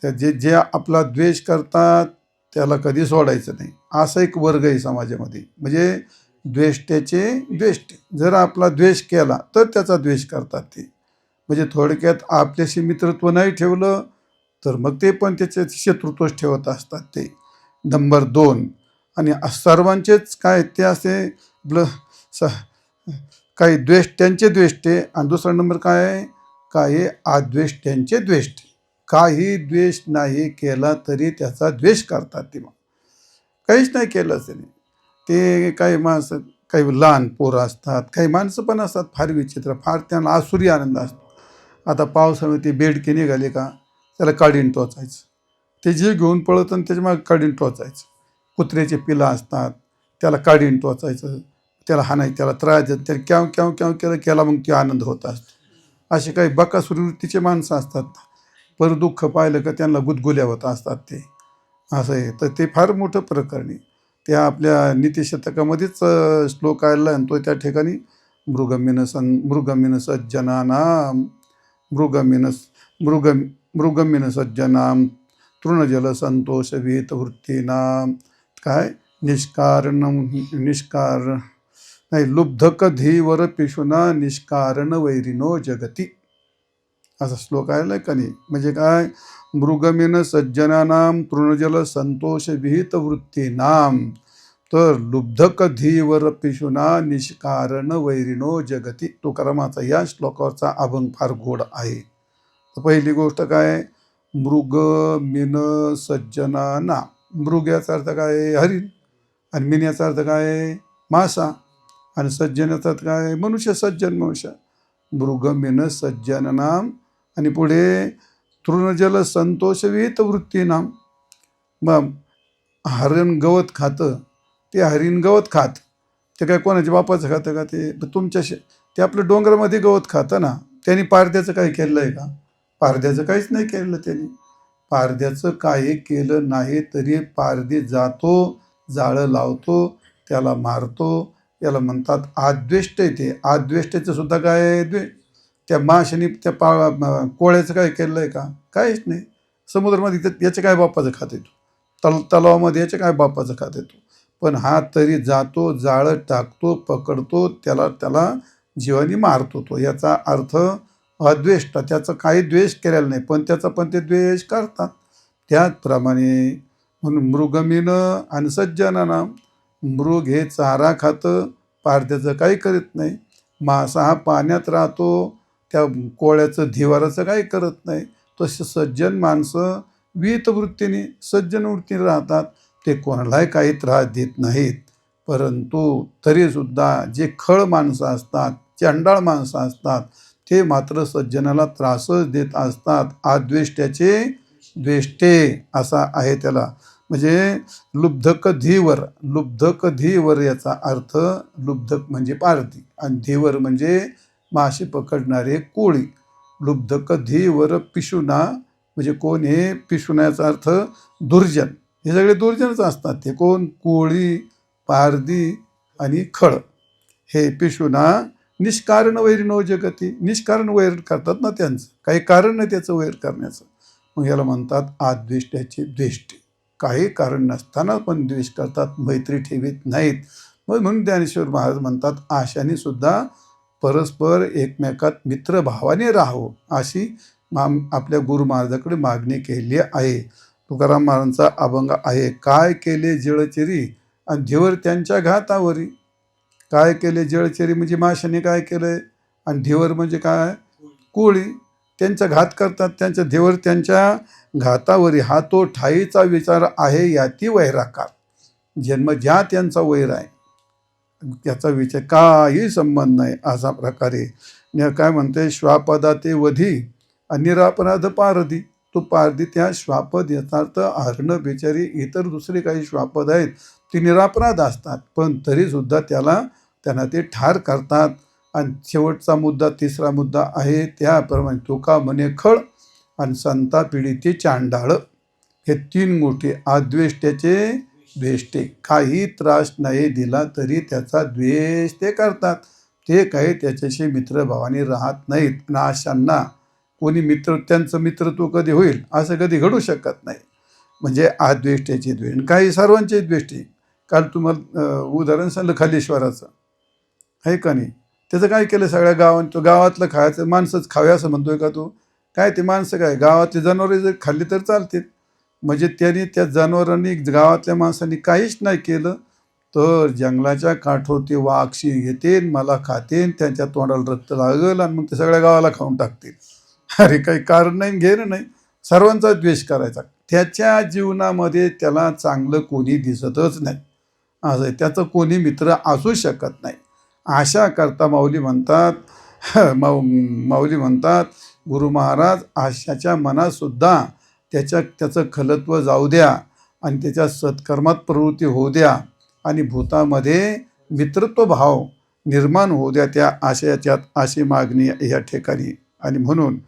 त्या जे आपला द्वेष करतात त्याला कधी सोडायचं नाही, असा एक वर्ग आहे समाजामध्ये. म्हणजे द्वेष्ट्याचे द्वेष्टे, जर आपला द्वेष केला तर त्याचा द्वेष करतात ते. म्हणजे थोडक्यात आपल्याशी मित्रत्व नाही ठेवलं तर मग ते पण त्याचे शत्रुत्वच ठेवत असतात ते. नंबर 2, आणि सर्वांचेच काय ते असे स काही द्वेष्ट्यांचे द्वेष्टे, आणि दुसरा नंबर काय आहे, काही अद्वेष्ट्यांचे द्वेष्टे. काही द्वेष नाही केला तरी त्याचा द्वेष करतात ते. मग काहीच नाही केलं त्याने ते. काही माणसं, काही लहान पोरं असतात, काही माणसं पण असतात फार विचित्र, फार त्यांना आसुरी आनंद असतो. आता पावसाळ्यात ते बेडके निघाले का त्याला काढीन टोचायचं, ते जे घेऊन पळत आणि त्याच्या मागे काढीन टोचायचं. कुत्र्याचे पिलं असतात त्याला काढीन टोचायचं, त्याला हाणायचं, त्याला त्रास देत, त्याला क्याव क्याव क्याव केला मग ते आनंद होत असतो. असे काही बकासुरी वृत्तीचे माणसं असतात. पर दुःख पाहिलं का त्यांना गुदगुल्या होत असतात ते. असं आहे. तर ते फार मोठं प्रकरण आहे. त्या आपल्या नीतिशतकामध्येच श्लोक आलेला आहे, आणि तो त्या ठिकाणी मृगमिन सज्जनानां मृगमिन सज्जनां तृणजल संतोष विहित वृत्तीनां काय निष्कार नाही लुब्धक धीवर पिशुना निष्कारण वैरिनो जगती, असा श्लोक आलेला का नाही. म्हणजे काय, मृगमिन सज्जनानां तृणजल संतोष विहित वृत्तीनां तर लुब्धक धीवर पिशुना निष्कारण वैरिनो जगती. तुकारामाचा या श्लोकावरचा अभंग फार गोड आहे. तर पहिली गोष्ट काय, मृग मिन सज्जनाना. मृग याचा अर्थ काय, हरिण, आणि मिन याचा अर्थ काय, मासा, आणि सज्जन याचा अर्थ काय, मनुष्य, सज्जन मनुष्य. मृग मिन सज्जनानां, आणि पुढे तृणजल संतोषवित वृत्तीनां. मग हरिण गवत खातं, ते हरिण गवत खात, ते काय कोणाच्या बापाचं खातं का, ते ते आपलं डोंगरामध्ये गवत खातं ना. त्यांनी पारद्याचं काही केलं आहे का, पारद्याचं काहीच नाही केलं त्यांनी. पारद्याचं काही केलं नाही तरी पारदी जातो, जाळं लावतो, त्याला मारतो. याला म्हणतात आद्वेष्ट. ते आद्वेष्टेचं सुद्धा काय त्या माशाने त्या कोळ्याचं काय केलं आहे का, काहीच नाही. समुद्रामध्ये याच्या काय बापाचं खात येतो, तलावामध्ये याच्या काय बापाचं खात येतो. पण हा तरी जातो, जाळं टाकतो, पकडतो, त्याला जीवानी मारतो तो. याचा अर्थ अद्वेष्ट. त्याचा काही द्वेष केलेला नाही, पण त्याचा पण ते द्वेष करतात. त्याचप्रमाणे म्हणून मृगमीनं आणि सज्जनानां, मृग हे चारा खातं, पारध्याचं काही करीत नाही. मासा हा पाण्यात राहतो, त्या कोळ्याचं धिवाराचं काही करत नाही. तसे सज्जन माणसं वीतवृत्तीने सज्जन वृत्तीने राहतात. ते कोणालाही काही त्रास देत नाहीत. परंतु तरीसुद्धा जे खळ माणसं असतात, चंडाळ माणसं असतात, ते मात्र सज्जनाला त्रासच देत असतात. आद्वेष्ट्याचे द्वेष्टे असा आहे त्याला. म्हणजे लुब्धक धीवर, लुब्धक धीवर याचा अर्थ, लुब्धक म्हणजे पारधी आणि धीवर म्हणजे मासे पकडणारे कोळी. लुब्धक धीवर पिशुना म्हणजे कोण हे? पिशुना याचा अर्थ दुर्जन. हे सगळे दुर्जनच असतात. ते कोण? कोळी, पारधी आणि खळ. हे पिशुना निष्कारण वैरिणो जगती. निष्कारण वैर करतात ना, त्यांचं काही कारण नाही त्याचं वैर करण्याचं. मग याला म्हणतात आद्वेष्ट्याचे द्वेष्टे. काही कारण नसताना पण द्वेष करतात, मैत्री ठेवीत नाहीत. मग म्हणून ज्ञानेश्वर महाराज म्हणतात आशाने सुद्धा परस्पर एकमेकात मित्रभावाने राहावं, अशी आपल्या गुरु महाराजाकडे मागणी केली आहे. तुकाराम महाराजांचा अभंग आहे, काय केले जळचरी आणि धिवर त्यांच्या घातावरी. काय केले जळचरी म्हणजे माशाने काय केलंय, आणि धिवर म्हणजे काय? कोळी. त्यांचा घात करतात, त्यांच्या धिवर त्यांच्या घातावरी. हा तो ठाईचा विचार आहे, याती वैराकार. जन्म ज्या त्यांचा वैर आहे, त्याचा विचार काही संबंध नाही. अशा प्रकारे काय म्हणते, श्वापदा ते वधी आणि निरापराध पारधी. तो पारधी त्या श्वापद याचा अर्थ हरण बेचारी इतर दुसरे काही श्वापद आहेत, ती निरापराध असतात, पण तरीसुद्धा त्यांना ते ठार करतात. आणि शेवटचा मुद्दा, तिसरा मुद्दा आहे त्याप्रमाणे तुका म्हणे खळ आणि संता पिढी ते चांडाळ. हे तीन मोठे आद्वेष्ट्याचे द्वेष्टे. काही त्रास नाही दिला तरी त्याचा द्वेष ते करतात. ते काही त्याच्याशी मित्रभावाने राहत नाहीत. आणि अशांना कोणी त्यांचं मित्रत्व कधी होईल असं कधी घडू शकत नाही. म्हणजे आद्वेष्ट्याचे द्वेष. काही सर्वांचे द्वेष्टे. काल तुम्हाला उदाहरण सांगलं खालेश्वराचं, आहे का नाही? त्याचं काय केलं, सगळ्या तो गावातलं खायचं, माणसंच खावे असं म्हणतोय का तू? काय ते माणसं काय, गावातली जनावरे जर खाल्ली तर चालतील. म्हणजे त्यांनी त्या जनावरांनी गावातल्या माणसांनी काहीच नाही केलं, तर जंगलाच्या काठोर ते वाघ शिंग घेतील, मला खातील, त्यांच्या तोंडाला रक्त लागल आणि मग ते सगळ्या गावाला खाऊन टाकतील. अरे काही कारण नाही, घेणं नाही, सर्वांचा द्वेष करायचा. त्याच्या जीवनामध्ये त्याला चांगलं कोणी दिसतच नाही, असं त्याचं कोणी मित्र असू शकत नाही. अशा करता माऊली म्हणतात गुरु महाराज, आशाच्या मनातसुद्धा त्याचं खलत्व जाऊ द्या आणि त्याच्या सत्कर्मात प्रवृत्ती होऊ द्या आणि भूतामध्ये मित्रत्व भाव निर्माण होऊ द्या त्या आशयाच्यात, अशी मागणी या ठिकाणी. आणि म्हणून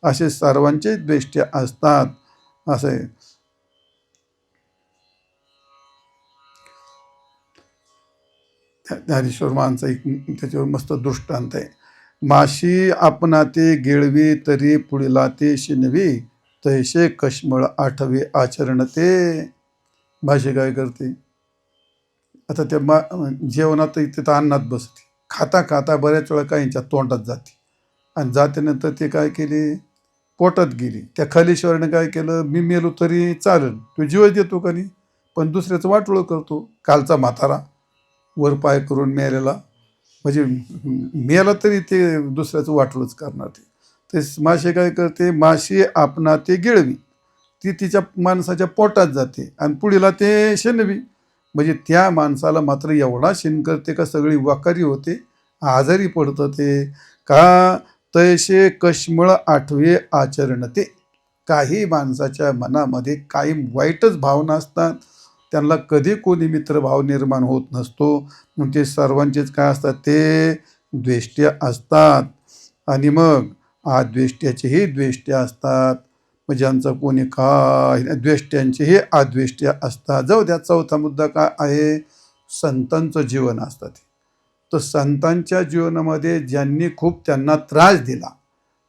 असे सर्वांचे द्वेष्टे असतात. असे ज्ञानेश्वर मानचा एक त्याच्यावर मस्त दृष्टांत आहे. माशी आपणा ते गिळवी तरी पुढीला ते शिनवी, तैसे कश्मळ आठवे आचरण ते. माशी काय करते, आता त्या जेवणात तिथं अन्नात बसते, खाता खाता बऱ्याच वेळा काहींच्या तोंडात जाते आणि जात्यानंतर ते काय केले, पोटात गेली. त्या खालीश्वराने काय केलं, मी मेलो तरी चालेल, तो जीव देतो का नाही, पण दुसऱ्याचं वाटोळं करतो. कालचा म्हातारा वर पाय करून मेलेला, म्हणजे मेला तरी ते दुसऱ्याचं वाटोळंच करणार. ते माशी काय करते, माशी आपणा ते गिळवी, ती तिच्या माणसाच्या पोटात जाते आणि पुढीला ते शेणवी. म्हणजे त्या माणसाला मात्र एवढा शिन करते का सगळी वाकारी होते, आजारी पडतं ते. का तैसे कश्मळ आठवे आचरण ते. काही माणसाच्या मनामध्ये काही वाईटच भावना असतात, त्यांना कधी कोणी मित्रभाव निर्माण होत नसतो. मग ते सर्वांचेच काय असतात, ते द्वेष्टे असतात. आणि मग आद्वेष्ट्याचेही द्वेष्टे असतात. मग ज्यांचं कोणी काय द्वेष्ट्यांचेही आद्वेष्ट्य असतात. जाऊ द्या. चौथा मुद्दा काय आहे, संतांचं जीवन असतं ते. तर संतांच्या जीवनामध्ये ज्यांनी खूप त्यांना त्रास दिला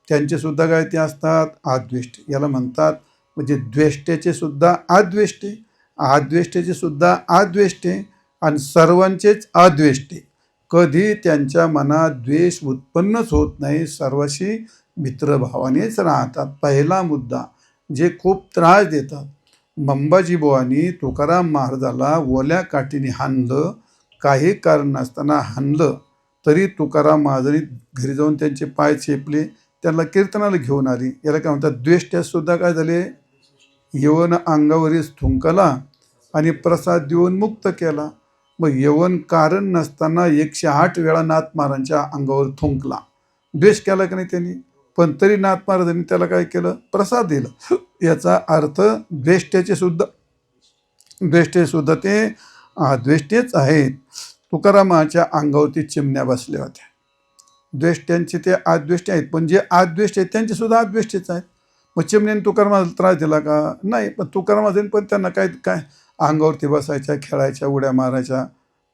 त्यांचे सुद्धा काय ते असतात, आद्वेष्टे. याला म्हणतात म्हणजे द्वेष्ट्याचे सुद्धा आद्वेष्टे, आद्वेष्ट्याचे सुद्धा आद्वेष्टे आणि सर्वांचेच अद्वेष्टे. कधी त्यांच्या मनात द्वेष उत्पन्नच होत नाही, सर्वाशी मित्रभावानेच राहतात. पहिला मुद्दा, जे खूप त्रास देतात. मंबाजी बुवांनी तुकाराम महाराजाला ओल्या काठीने हाणलं, काही कारण नसताना हाणलं, तरी तुकाराम महाराजांनी घरी जाऊन त्यांचे पाय चेपले, त्यांना कीर्तनाला घेऊन आली. याला काय म्हणतात, द्वेष्ट्यास सुद्धा काय झाले, यवन अंगावरीच थुंकला आणि प्रसाद देऊन मुक्त केला. मग यवन कारण नसताना 108 वेळा नाथ महाराजांच्या अंगावर थुंकला, द्वेष केला की नाही त्यांनी, पण तरी नाथ महाराजांनी त्याला काय केलं, प्रसाद दिला. याचा अर्थ द्वेष्ट्याचे सुद्धा ते द्वेष्टेच आहेत. तुकारामाच्या अंगावरती चिमण्या बसल्या होत्या, द्वेष्ट्यांचे ते अद्वेष्टे आहेत, पण जे अद्वेष्ट आहेत त्यांचे सुद्धा अद्वेष्टेच आहेत. मग चिमण्याने तुकारामाला त्रास दिला का, नाही. पण तुकारामाने पण त्यांना काय अंगावरती बसायच्या, खेळायच्या, उड्या मारायच्या,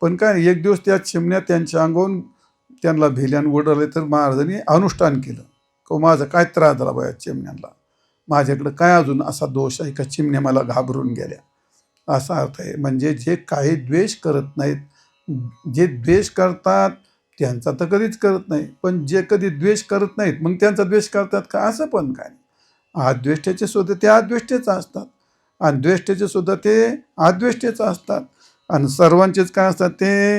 पण काय एक दिवस त्या चिमण्या त्यांच्या अंगावरून त्यांना भिल्यान उडवले, तर महाराजांनी अनुष्ठान केलं की माझा काय त्रास झाला बाया चिमण्यांना, माझ्याकडं काय अजून असा दोष आहे का चिमण्या मला घाबरून गेल्या, असा अर्थ आहे. म्हणजे जे काही द्वेष करत नाहीत, जे द्वेष करतात त्यांचा तर कधीच करत नाही, पण जे कधी द्वेष करत नाहीत मग त्यांचा द्वेष करतात का, असं पण काय. अद्वेष्ट्याचे सुद्धा ते अद्वेष्टेच असतात, आणि द्वेष्ट्याचे सुद्धा ते अद्वेष्टेच असतात, आणि सर्वांचेच काय असतात, ते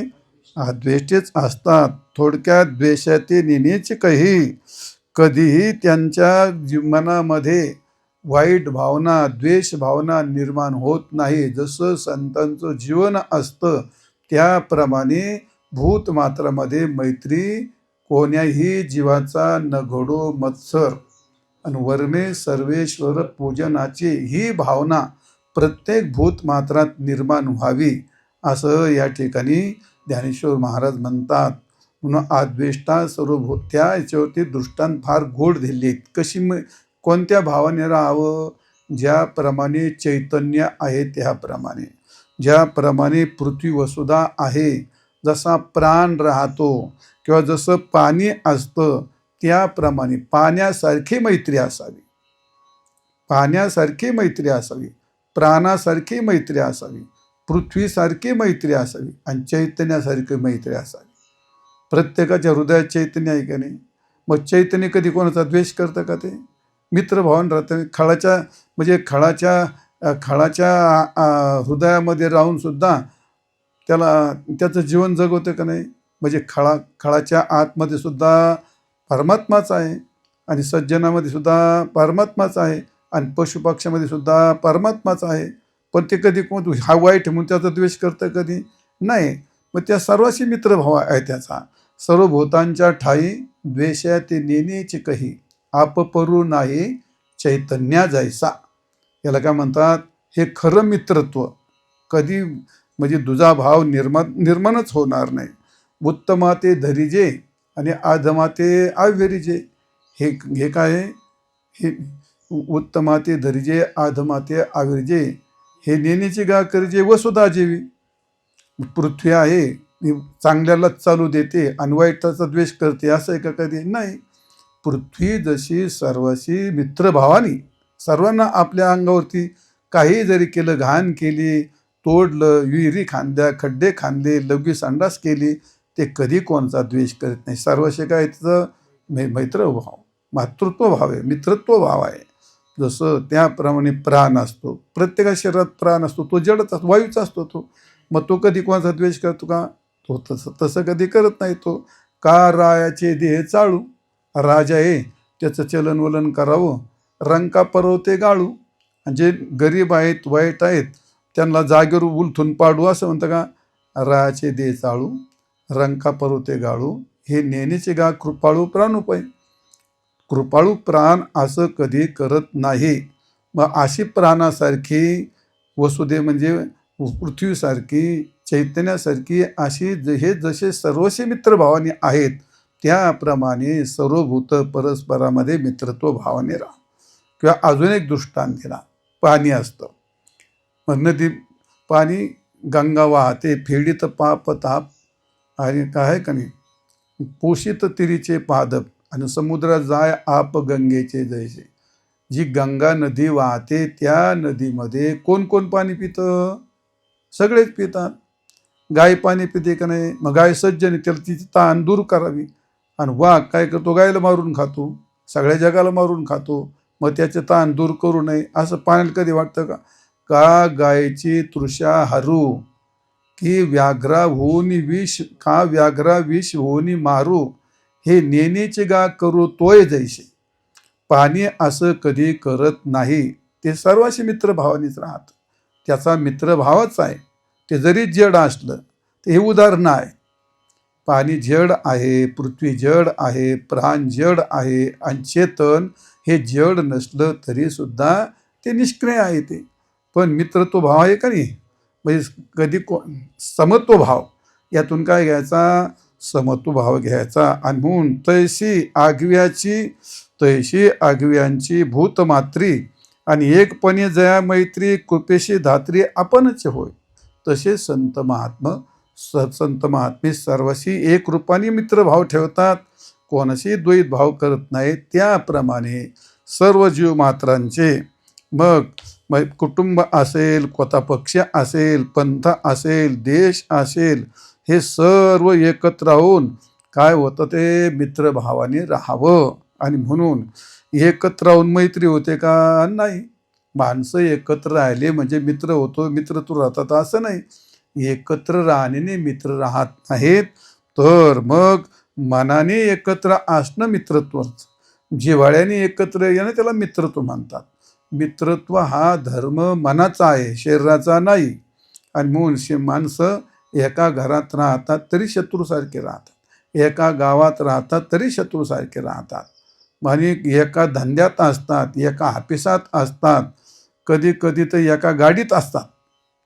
अद्वेष्टेच असतात. थोडक्यात द्वेषाचे नेण्याचे काही कधीही त्यांच्या मनामध्ये वाईट भावना, द्वेष भावना निर्माण होत नाही. जसं संतांचं जीवन असतं त्याप्रमाणे भूतमात्रामध्ये मैत्री कोण्याही जीवाचा न घडो मत्सर, आणि वर्मे सर्वेश्वर पूजनाची ही भावना प्रत्येक भूतमात्रात निर्माण व्हावी, असं या ठिकाणी ज्ञानेश्वर महाराज म्हणतात. म्हणून अद्वेष्टा सर्व त्या याच्यावरती दृष्टांत फार गोड दिले. कशी कोणत्या भावाने राहावं, ज्याप्रमाणे चैतन्य आहे त्याप्रमाणे, ज्याप्रमाणे पृथ्वी वसुधा आहे, जसा प्राण राहतो किंवा जसं पाणी असतं त्याप्रमाणे पाण्यासारखी मैत्री असावी, पाण्यासारखी मैत्री असावी, प्राणासारखी मैत्री असावी, पृथ्वीसारखी मैत्री असावी, आणि चैतन्यासारखी मैत्री असावी. प्रत्येकाच्या हृदयात चैतन्य आहे का नाही, मग चैतन्य कधी कोणाचा द्वेष करतं का, ते मित्रभावन राहतं. खळाच्या हृदयामध्ये राहून सुद्धा त्याचं जीवन जगवतं का नाही. म्हणजे खळाच्या आतमध्ये सुद्धा परमात्माच आहे, आणि सज्जनामध्ये सुद्धा परमात्माच आहे, आणि पशुपक्षामध्ये सुद्धा परमात्माच आहे, पण ते कधी कोण हा वाईट म्हणून त्याचा द्वेष करतं कधी नाही. मग त्या सर्वाशी मित्रभाव आहे त्याचा. सर्व भूतांच्या ठाई द्वेषा ते नेण्याचे कही, आपपरू नाही चैतन्या जैसा. याला काय म्हणतात, हे खरं मित्रत्व. कधी म्हणजे दुजा भाव निर्माणच होणार नाही. उत्तमाते धरिजे आणि अधमाते अव्यरिजे. हे काय आहे, हे उत्तमाते धरिजे अधमाते अव्यरिजे, हे नेण्याची गा करजे वसुधा जेवी. पृथ्वी आहे, चांगल्यालाच चालू देते आणि वाईटाचा द्वेष करते, असं आहे का, कधी नाही. पृथ्वी जशी सर्वाशी मित्रभावानी सर्वांना आपल्या अंगावरती काही जरी केलं, घाण केली, तोडलं, विहिरी खांद्या, खड्डे खांदले, लघवी संडास केली, ते कधी कोणचा द्वेष करत नाही. सर्वशी काय तिचं मैत्रभाव, मातृत्व भाव आहे, मित्रत्व भाव आहे. जसं त्याप्रमाणे प्राण असतो, प्रत्येका शरीरात प्राण असतो, तो जडच असतो, वायूचा असतो तो. मग तो कधी कोणाचा द्वेष करतो का, तो तसं कधी करत नाही. तो का रायाचे देह चाळू, राजा आहे त्याचं चलनवलन करावं, रंका परवते गाळू. जे गरीब आहेत, वाईट आहेत, त्यांना जागेवर उलथून पाडू, असं म्हणतं का. रायाचे देह चाळू, रंका परवते गाळू, हे नेण्याचे गा कृपाळू प्राणोपाय. कृपाळू प्राण असं कधी करत नाही. मग अशी प्राणासारखी वसुदे म्हणजे पृथ्वीसारखी, चैतन्यासारखी अशी हे जसे सर्वशी मित्रभावाने आहेत, त्याप्रमाणे सर्वभूत परस्परामध्ये मित्रत्व भावाने राहा. किंवा अजून एक दृष्टांत दिला, पाणी असतं, मग नदी पाणी, गंगा वाहते फेडीत पाप ताप, आणि काय का नाही, पोषित तिरीचे पादप, आणि समुद्रात जाय आप गंगेचे जैसे. जी गंगा नदी वाहते त्या नदीमध्ये कोण कोण पाणी पितं, सगळेच पितात. गाय पाणी पिते का नाही, मग गाय सज्जन आहे, त्याला तिची ताण दूर करावी. आणि वाघ काय करतो, गायला मारून खातो, सगळ्या जगाला मारून खातो, मग त्याचे ताण दूर करू नये असं पाण्याला कधी वाटतं का? का गायची तृषा हरू, की व्याघ्रा होऊनी विष, का व्याघ्रा विष होऊनी मारू, हे नेनेचे गा करू तोय जैसे. पाणी असं कधी करत नाही, ते सर्वाशी मित्रभावानीच राहत, त्याचा मित्रभावच आहे. ते जरी जड असलं ते हे उदाहरण आहे. पाणी जड आहे, पृथ्वी जड आहे, प्राण जड आहे, आणि चेतन हे जड नसलं तरी सुद्धा ते निष्क्रिय आहे. ते पण मित्रत्व भाव आहे का नाही, म्हणजे कधी समत्व भाव, यातून काय घ्यायचा, समत्व भाव घ्यायचा. आणि म्हणून तैशी आगव्यांची भूतमात्री, आणि एकपणे जया मैत्री कृपेशी धात्री आपणच होय. तसे संत महात्मे सर्वशी एक रूपाने मित्रभाव ठेवतात, कोणाशी द्वैत भाव करत नाहीत. त्याप्रमाणे सर्व जीव मात्रांचे, मग कुटुंब असेल, कोणता पक्ष असेल, पंथ असेल, देश असेल, हे सर्व एकत्र राहून काय होतं, ते मित्रभावाने राहावं. आणि म्हणून एकत्र राहून मैत्री होते का? नाही. माणसं एकत्र राहिले म्हणजे मित्र होतो, मित्र तू राहतात असं नाही. एकत्र राहण्याने मित्र राहत नाहीत, तर मग मनाने एकत्र असणं मित्रत्व, जिव्हाळ्याने एकत्र येणं त्याला मित्रत्व म्हणतात. मित्रत्व हा धर्म मनाचा आहे, शरीराचा नाही. आणि म्हणून माणसं एका घरात राहतात तरी शत्रूसारखे राहतात, एका गावात राहतात तरी शत्रूसारखे राहतात, आणि एका धंद्यात असतात, एका ऑफिसात असतात, कधी कधी तर एका गाडीत असतात,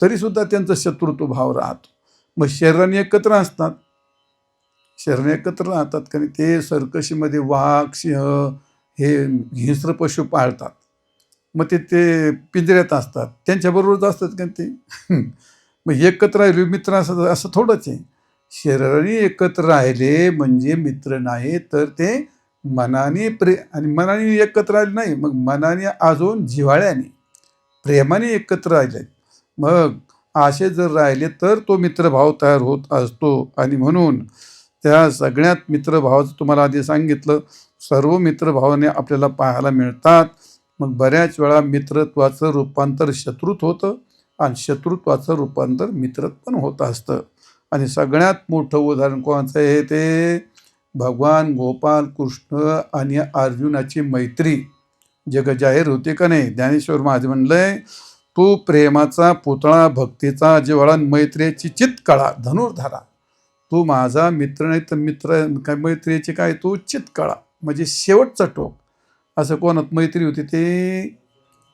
तरीसुद्धा त्यांचा शत्रुत्व भाव राहतो. मग शरीराने एकत्र असतात, शरीराने एकत्र राहतात, कारण ते सर्कशीमध्ये वाघ, सिंह हे हिंस्र पशु पाळतात, मग ते पिंजऱ्यात असतात, त्यांच्याबरोबरच असतात का ते. मग एकत्र राहिले मित्र असं असं थोडंच आहे. शरीराने एकत्र राहिले म्हणजे मित्र नाही, तर ते मनाने आणि मनाने एकत्र राहिले नाही, मग मनाने अजून जिव्हाळ्याने प्रेमाने एकत्र राहिले, मग असे जर राहिले तर तो मित्रभाव तयार होत असतो. आणि म्हणून त्या सगळ्यात मित्रभावाचं तुम्हाला आधी सांगितलं, सर्व मित्रभावाने आपल्याला पाहायला मिळतात. मग बऱ्याच वेळा मित्रत्वाचं रूपांतर शत्रुत होतं, आणि शत्रुत्वाचं रूपांतर मित्रत पण होत असतं. आणि सगळ्यात मोठं उदाहरण कोणाचं आहे, ते भगवान गोपाल कृष्ण आणि अर्जुनाची मैत्री जग जाहीर होते का नाही. ज्ञानेश्वर महाराज म्हणलंय, तू प्रेमाचा पुतळा, भक्तीचा जिव्हाळा, मैत्रीची चित्कळा धनुर्धरा, तू माझा मित्र नाही तर मित्र काय, मैत्रीची काय तू चित्कळा, म्हणजे शेवटचा टोक. असं कोणात मैत्री होती, ते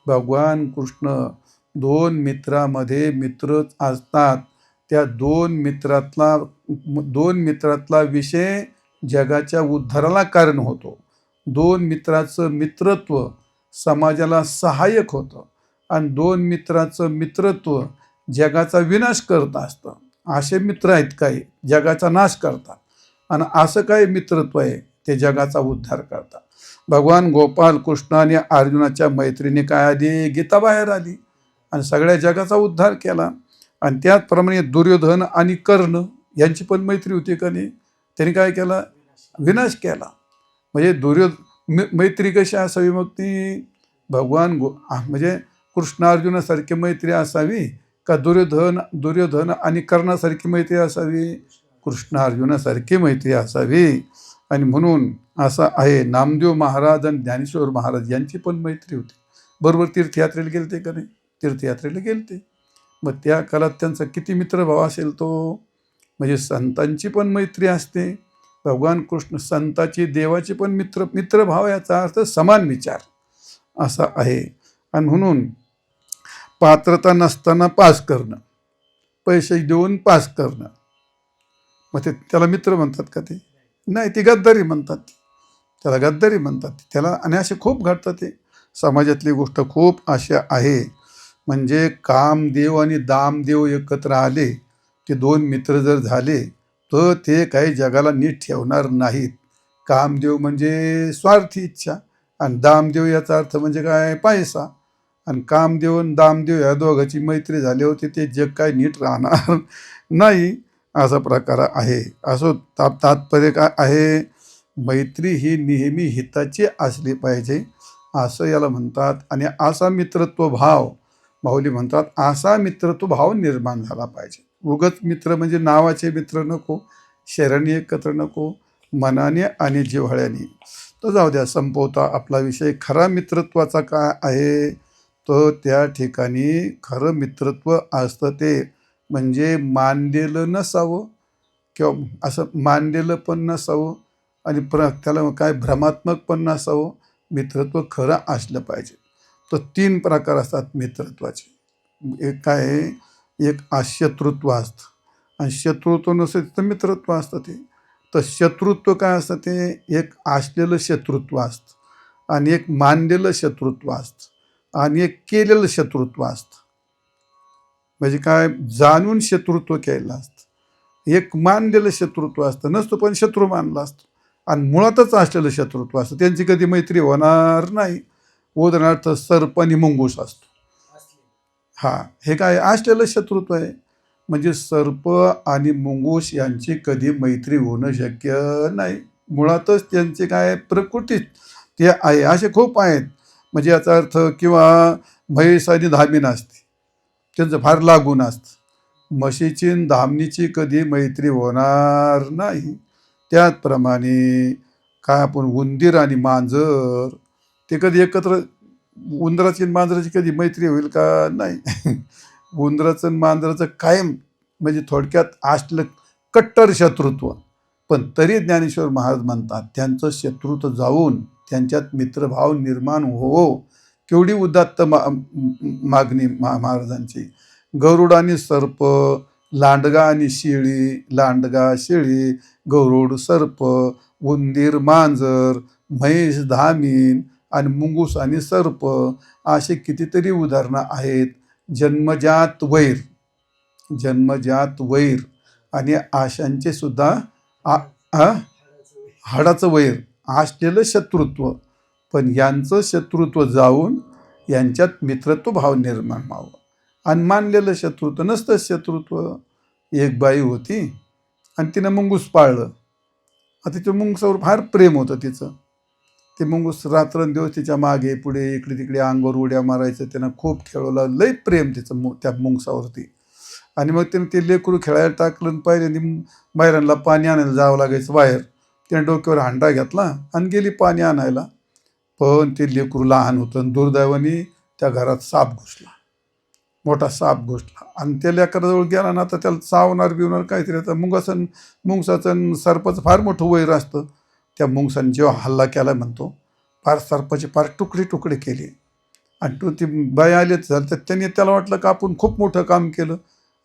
भगवान कृष्ण. दोन मित्रामध्ये मित्रच असतात, त्या दोन मित्रातला विषय जगाच्या उद्धाराला कारण होतो. दोन मित्राचं मित्रत्व समाजाला सहाय्यक होतं, आणि दोन मित्राचं मित्रत्व जगाचा विनाश करत असतं. असे मित्र आहेत काही जगाचा नाश करतात, आणि असं काही मित्रत्व आहे ते जगाचा उद्धार करतात. भगवान गोपाल कृष्ण आणि अर्जुनाच्या मैत्रीने काय आधी गीता बाहेर आली आणि सगळ्या जगाचा उद्धार केला. आणि त्याचप्रमाणे दुर्योधन आणि कर्ण यांची पण मैत्री होती का नाही, त्यांनी काय केला, विनाश केला. म्हणजे मैत्री कशी असावी, मग ती म्हणजे कृष्ण अर्जुनासारखी मैत्री असावी, का दुर्योधन आणि कर्णासारखी मैत्री असावी, कृष्ण अर्जुनासारखी मैत्री असावी. आणि म्हणून असं आहे, नामदेव महाराज आणि ज्ञानेश्वर महाराज यांची पण मैत्री होती, बरोबर तीर्थयात्रेला गेलते का नाही, तीर्थयात्रेला गेलते. मग त्या काळात त्यांचा किती मित्रभाव असेल तो, म्हणजे संतांची पण मैत्री असते. भगवान कृष्ण संताची, देवाची पण मित्रभाव, याचा अर्थ समान विचार असा आहे. आणि म्हणून पात्रता नसताना पास करणं, पैसे देऊन पास करणं, मग त्याला मित्र म्हणतात का? ते नाही, ती गद्दारी म्हणतात, त्याला गद्दारी म्हणतात त्याला. आणि असे खूप घडतात, ते समाजातली गोष्ट खूप अशा आहे. म्हणजे कामदेव आणि दामदेव एकत्र आले, ते दोन मित्र जर झाले तर ते काही जगाला नीट ठेवणार नाहीत. कामदेव म्हणजे स्वार्थी इच्छा, आणि दामदेव याचा अर्थ म्हणजे काय, पैसा. आणि कामदेव आणि दामदेव या दोघांची मैत्री झाली होती, ते जग काय नीट राहणार नाही असा प्रकार आहे. असो, तात्पर्य काय आहे, मैत्री ही नेहमी हिताची असली पाहिजे असं याला म्हणतात. आणि असा मित्रत्व भाव, माऊली म्हणतात, असा मित्रत्व भाव निर्माण झाला पाहिजे. उगच मित्र म्हणजे नावाचे मित्र नको, शरीराने एकत्र नको, मनाने आणि जिव्हाळ्याने. तर जाऊ द्या, संपवता आपला विषय. खरा मित्रत्वाचा काय आहे, तो त्या ठिकाणी खरं मित्रत्व असतं ते म्हणजे मानलेलं नसावं किंवा असं मानलेलं पण नसावं आणि त्याला काय भ्रमात्मक पण नसावं. मित्रत्व खरं असलं पाहिजे. तर 3 प्रकार असतात मित्रत्वाचे. एक काय आहे, एक अशत्रुत्व असतं आणि शत्रुत्व नसेल तर मित्रत्व असतं ते. तर शत्रुत्व काय असतं, ते एक असलेलं शत्रुत्व असतं आणि एक मानलेलं शत्रुत्व असतं आणि एक केलेलं शत्रुत्व असतं. म्हणजे काय, जाणून शत्रुत्व केलेलं असतं. एक मानलेलं शत्रुत्व असतं, नसतं पण शत्रू मानला असतो. आणि मुळातच असलेलं शत्रुत्व असतं, त्यांची कधी मैत्री होणार नाही. उदाहरणार्थ सर्प आणि मुंगूस असतो. हे काय असलेलं शत्रुत्व आहे. म्हणजे सर्प आणि मुंगूस यांची कधी मैत्री होणं शक्य नाही. मुळातच त्यांचे काय प्रकृतीत ते आहे. असे खूप आहेत. म्हणजे याचा अर्थ, किंवा म्हैस आणि धामीन असते, त्यांचं फार लागून असतं. म्हशीची आणि धामणीची कधी मैत्री होणार नाही. त्याचप्रमाणे काय आपण उंदीर आणि मांजर, ते कधी एकत्र, उंदराची आणि मांजराची कधी मैत्री होईल का? नाही. उंदराचं आणि मांजराचं कायम म्हणजे थोडक्यात असलं कट्टर शत्रुत्व. पण तरी ज्ञानेश्वर महाराज म्हणतात, त्यांचं शत्रुत्व जाऊन त्यांच्यात मित्रभाव निर्माण हो. केवढी उदात्त मागणी महाराजांची. गरुड आणि सर्प, लांडगा आणि शेळी, लांडगा शेळी, गरुड सर्प, उंदीर मांजर, म्हैस धामीन आणि मुंगूस आणि सर्प, असे कितीतरी उदाहरणं आहेत. जन्मजात वैर, जन्मजात वैर आणि आशांचे सुद्धा हाडाचं वैर असलेलं शत्रुत्व. पण यांचं शत्रुत्व जाऊन यांच्यात मित्रत्व भाव निर्माण व्हावं. आणि मानलेलं शत्रुत्व नसतं शत्रुत्व. एक बाई होती आणि तिनं मुंगूस पाळलं. आता त्या मुंगसावर फार प्रेम होतं तिचं. ते मुंगूस रात्रंदिवस तिच्या मागे पुढे इकडे तिकडे अंगावर उड्या मारायचं. त्यानं खूप खेळवलं, लई प्रेम तिचं त्या मुंगसावरती. आणि मग त्यानं ते लेकरू खेळायला टाकलं. पहिल्यांदा बाहेरांना पाणी आणायला जावं लागायचं बाहेर. त्याने डोक्यावर हांडा घेतला आणि गेली पाणी आणायला. पण ते लेकरू लहान होतं आणि दुर्दैवाने त्या घरात साप घुसला, मोठा साप घुसला. आणि त्या लेकराजवळ गेला ना, तर त्याला चावणार बिवणार काहीतरी. आता मुंगसाचं सर्पाचं फार मोठं वैर असतं. त्या मुंगसाने जेव्हा हल्ला केला म्हणतो, फार सर्पाचे फार तुकडे तुकडे केले. आणि ती बाई आलीच झालं, तर त्याने त्याला वाटलं का आपण खूप मोठं काम केलं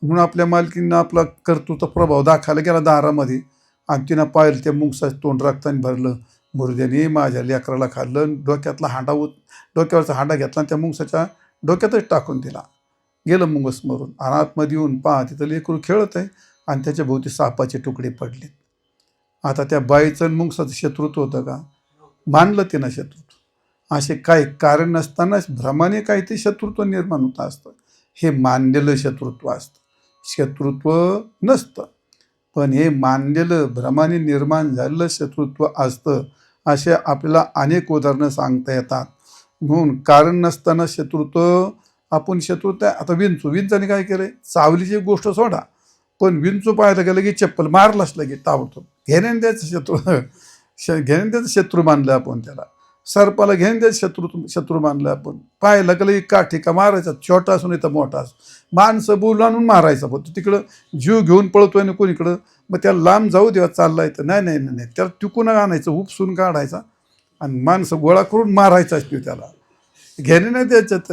म्हणून आपल्या मालकीनं आपला कर्तृत्व प्रभाव दाखवायला गेला दारामध्ये. आणि तिनं पाहिलं त्या मुंगसाचं तोंड रक्ताने भरलं. मुर्द्याने माझ्या लेकराला खाल्लं. डोक्यातला डोक्यावरचा हांडा घेतला आणि त्या मुंगसाच्या डोक्यातच टाकून दिला. गेलं मुंगस मरून. आणि आतमध्ये येऊन पहा, तिथं लेकरू खेळत आहे आणि त्याच्या भोवती सापाचे तुकडे पडलेत. आता त्या बाईचं आणि मुंगसाचं शत्रुत्व होतं का? मानलं तिनं शत्रुत्व. असे काही कारण नसतानाच भ्रमाने काही ते शत्रुत्व निर्माण होत असतं. हे मानलेलं शत्रुत्व असतं, शत्रुत्व नसतं. पण हे मानलेलं भ्रमाने निर्माण झालेलं शत्रुत्व असतं. असे आपल्याला अनेक उदाहरणं सांगता येतात. म्हणून कारण नसताना शत्रुत्व, आपण शत्रुत्व. आता विंचूने काय केलंय, चावलीची गोष्ट सोडा, पण विंचू पाहायला गेलं की चप्पल मारलाच लगे ताबडतोब. घेण्याने त्याचं घेण्याने त्याचं शत्रू मानलं आपण त्याला. सर्पाला घेण्याने त्याचं शत्रू मानलं आपण. पाहायला गेलं की काठी का मारायचा, छोटा असून येतं मोठा असो, माणसं बोलून आणून मारायचा. पण तिकडं जीव घेऊन पळतोय ना कोणीकडं, मग त्याला लांब जाऊ देवा, चालला येतं. नाही नाही नाही, त्याला तिकून आणायचं, उपसून काढायचा आणि माणसं गोळा करून मारायचा असतो त्याला. घेणे नाही त्याच्यात.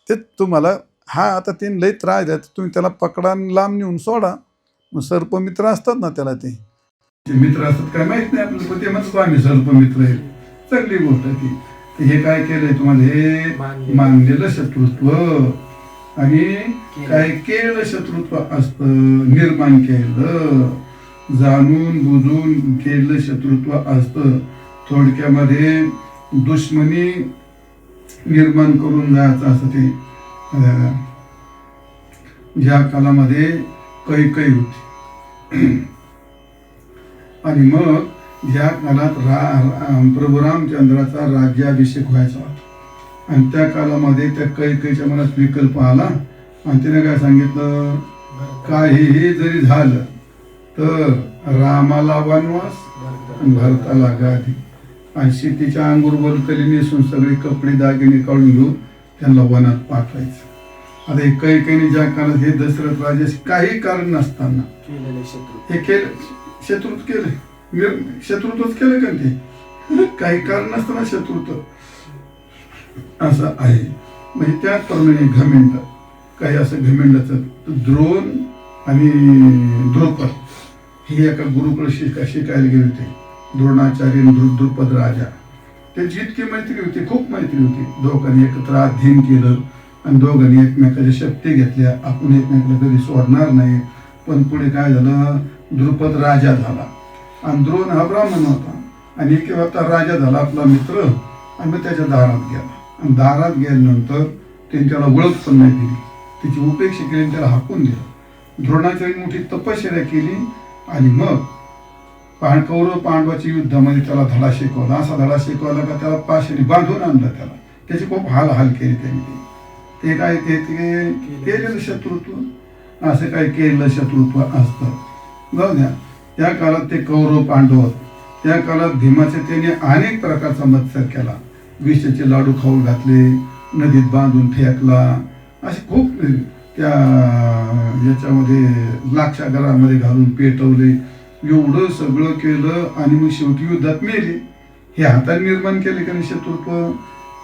ते तुम्हाला आता ते लई त्रास द्या, तुम्ही त्याला पकडा आणि लांब नेऊन सोडा. मग सर्पमित्र असतात ना त्याला, ते मित्र असतात काय माहित नाही आपल्याला, पण ते म्हणतो आम्ही सर्पमित्र आहे. चांगली गोष्ट ती. हे काय केलंय तुम्हाला, हे मानलेलं शत्रुत्व आणि काय केलेलं शत्रुत्व असतं. निर्माण केलं, जाणून बुजून केलेलं शत्रुत्व असतं. थोडक्यामध्ये दुश्मनी निर्माण करून जायचं असं ते ज्या कालामध्ये कैकई होती आणि मग ज्या काळात प्रभू रामचंद्राचा राज्याभिषेक व्हायचा होता आणि त्या कालामध्ये त्या कैकईच्या मनात विकल्प आला आणि तिने काय सांगितलं, काहीही जरी झालं तर रामाला वनवास आणि भरताला गादी आणि सीतेच्या अंगूर वलकली नेसून सगळे कपडे दागिने काढून घेऊन त्यांना वनात पाठवायचं. आता हे कैकेने ज्या काळात हे दशरथ राजाशी काही कारण नसताना हे केलं, शत्रुत्वच केलं का ते, काही कारण नसताना शत्रुत्व असं आहे. म्हणजे त्याचप्रमाणे घमेंड, काही असं घमेंडाचं द्रोण आणि द्रौपद हे एका गुरुकडे शिकायला गेले होते. द्रोणाचार्य द्रुपद राजा त्यांची इतकी मैत्री होती, खूप मैत्री होती. दोघांनी एकत्र अध्ययन केलं आणि दोघांनी एकमेकाच्या शक्ती घेतल्या. आपण एकमेकाला कधी सोडणार नाही. पण पुढे काय झालं, द्रुपद राजा झाला आणि द्रोण हा ब्राह्मण होता आणि एक होता राजा झाला आपला मित्र आणि मग त्याच्या दारात गेला आणि दारात गेल्यानंतर त्यांनी त्याला ओळख पण नाही दिली, त्याची उपेक्षा केली, त्याला हाकून दिलं. द्रोणाचार्य मोठी तपश्चर्या केली आणि मग कौरव पांडवाच्या युद्धामध्ये त्याला धडा शिकवला. असा धडा शिकवला का त्याला पाशाने बांधून आणलं. त्याचे खूप हाल केले त्यांनी. ते काय ते केलेलं शत्रुत्व, असं काय केलेलं शत्रुत्व असतं. जाऊ द्या. त्या काळात ते कौरव पांडव, त्या काळात भीमाचे त्याने अनेक प्रकारचा मत्सर केला. विषाचे लाडू खाऊ घातले, नदीत बांधून फेकला, असे खूप त्या याच्यामध्ये लाक्षागरामध्ये घालून पेटवले. एवढं सगळं केलं आणि मग शेवटी युद्धात मेले. हे हाताने निर्माण केले का नाही शत्रुत्व.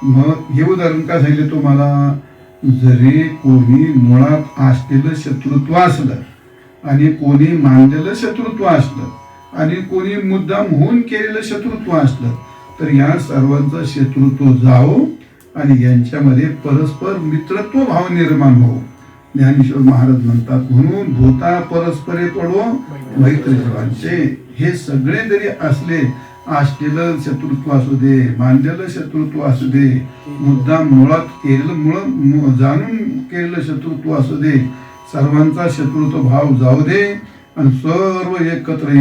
मग हे उदाहरण काय सांगितले तुम्हाला, जरी कोणी मुळात असलेलं शत्रुत्व असलं आणि कोणी मानलेलं शत्रुत्व असलं आणि कोणी मुद्दाम होऊन केलेलं शत्रुत्व असलं तर या सर्वांचं शत्रुत्व जावो आणि यांच्यामध्ये परस्पर मित्रत्व भाव निर्माण हो. ज्ञानेश्वर महाराज म्हणतात, म्हणून भूता परस्परे पडो मैत्री सर्वांचे. हे सगळे जरी असले, असलेलं शत्रुत्व असू दे, मानलेलं शत्रुत्व असू दे, मुद्दाम मुळात केलेलं जाणून केलेलं शत्रुत्व असू दे, सर्वांचा शत्रुत्व भाव जाऊ दे आणि सर्व एकत्र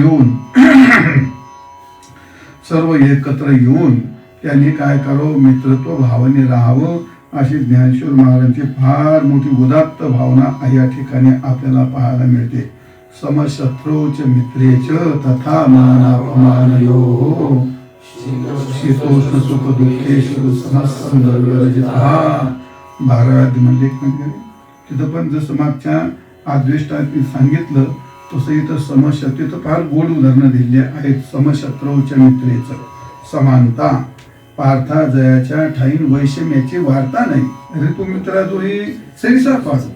येऊन त्यांनी काय करावं, मित्रत्व भावाने राहावं. अशी ज्ञानेश्वर महाराजांची फार मोठी उदात्त भावना या ठिकाणी आपल्याला पाहायला मिळते. समशत्रूच मित्रेच तथा मानापमानयोः शीतोष्ण सुख दुःखेषु समसंगविवर्जितः. 12व्या म्हणले तिथं पण जसं मागच्या आद्वेष्टात सांगितलं तसं इथं समशत्रू, इथं फार गोड उदाहरणं दिली आहेत. समशत्रूच्या मित्रेच समानता, पार्था जयाच्या ठाईन वैषम्याची वार्ता नाही. ऋतुमित्रा दोन्ही सरीसा पास,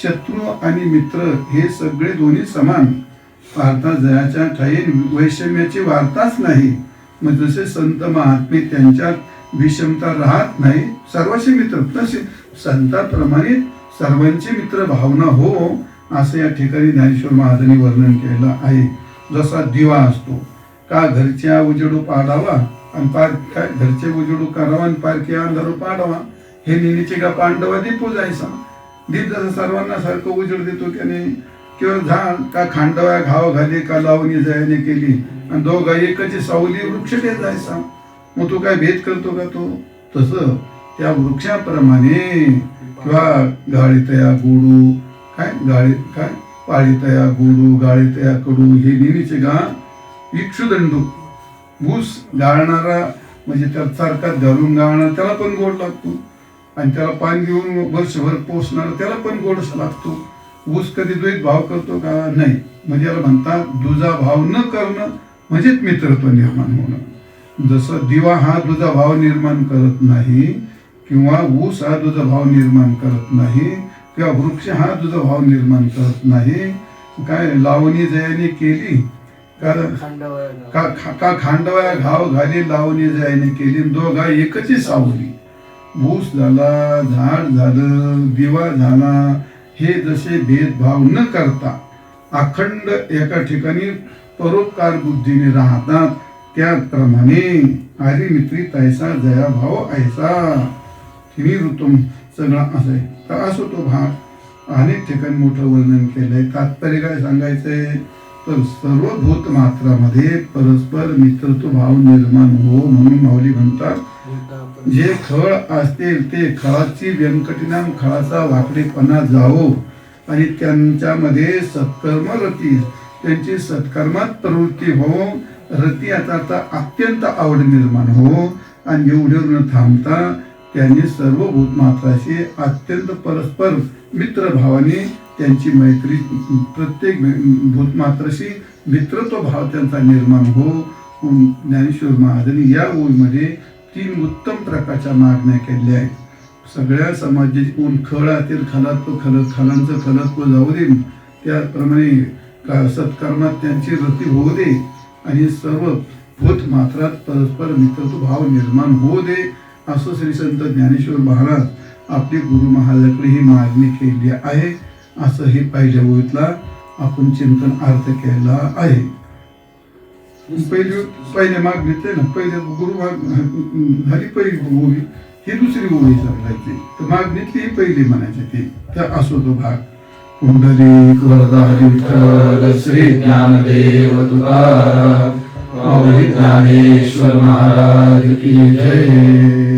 शत्रू आणि मित्र हे सगळे दोन्ही समान. पार्था जयाच्या ठाईन वैषम्याची वार्ताच नाही. मग जसे संत महात्मे त्यांच्यात विषमता राहत नाही, सर्वांचे मित्र तसे संतांप्रमाणे सर्वांचे मित्र भावना हो, असं या ठिकाणी ज्ञानेश्वर महाराजांनी वर्णन केलेलं आहे. जसा दिवा असतो का घरच्या उजेडू पाडावा आणि काय घरचे उजेडू करावा आणि पारखे अंधारू पाडावा, हे नेहमीचे का पांडवा दीप जायचा. दीप जसं सर्वांना सारखं उजेड देतो त्याने, किंवा झाड का खांडवा घाव घाली का लावणी जयाने केली आणि दोघा एकाची सावली वृक्ष देत जायचा. मग तो काय भेद करतो का तो. तसं त्या वृक्षाप्रमाणे किंवा गाळीतया गोडू काय पाळीतया गोडू गाळीतया कडू, हे नेहमीचे गा इक्षुदंडू. ऊस गाळणारा म्हणजे त्या चारकात घालून गाळणार त्याला पण गोड लागतो आणि त्याला पाणी देऊन वर्षभर पोसणार त्याला पण गोडच लागतो. ऊस कधी द्वैत भाव करतो का नाही. म्हणजे याला म्हणतात दुजा भाव न करणं म्हणजेच मित्रत्व निर्माण होणं. जसं दिवा हा दुजा भाव निर्माण करत नाही किंवा ऊस हा दुजा भाव निर्माण करत नाही किंवा वृक्ष हा दुजा भाव निर्माण करत नाही. काय लावणी जयाने केली का खांडवया घाव घाली लावणी जयाने केली, दोघा एकची सावली. ऊस झाला, झाड झालं, दिवा झाला, हे जसे भेदभाव न करता अखंड एका ठिकाणी परोपकार बुद्धीने राहतात, त्याप्रमाणे हरिमित्री तैसा जया भाव ऐसा. तिन्ही ऋतू सगळा असं आहे. तर असो तो भाग अनेक ठिकाणी मोठं वर्णन केलंय. तात्पर्य काय सांगायचंय तर सर्व भूत मात्रामध्ये परस्पर मित्रत्व भाव निर्माण हो म्हणून माऊली म्हणतात जे खळ असतील ते खळाची व्यंकटीनाम खळाचा वाकडेपणा जावो आणि त्यांच्यामध्ये सत्कर्म रती त्यांची सत्कर्मात प्रवृत्ती हो. रती आता अत्यंत आवड निर्माण हो आणि एवढे न थांबता त्यांनी सर्व भूतमात्राशी अत्यंत परस्पर मित्रभावाने त्यांची मैत्री प्रत्येक भूतमात्राशी मित्रत्व भाव त्यांचा निर्माण हो. ज्ञानेश्वर महाराजांनी या ओळीमध्ये 3 उत्तम प्रकारच्या मागण्या केलेल्या आहेत. सगळ्या समाजाची कोण खळ असेल खलात तो खलांचं खलत्व जाऊ दे, त्याप्रमाणे सत्कर्मात त्यांची रती होऊ दे आणि सर्व भूत मात्रात परस्पर मित्रत्व भाव निर्माण होऊ दे असं श्री संत ज्ञानेश्वर महाराज आपले गुरु महाराजांकडे ही मागणी केली आहे. असं हे पहिल्या ओळीतला आपण चिंतन अर्थ केला आहे. पहिल्या मागणीतले ना पहिले गुरु झाली पहिली ओळी, ही दुसरी ओळी सांगायची. तर मागणीतली पहिली म्हणायची ती तर असो तो भाग. पुंडलिक वरदा विठ्ठल श्री ज्ञानदेव तुकाराम माऊली ज्ञानेश्वर महाराज की जय.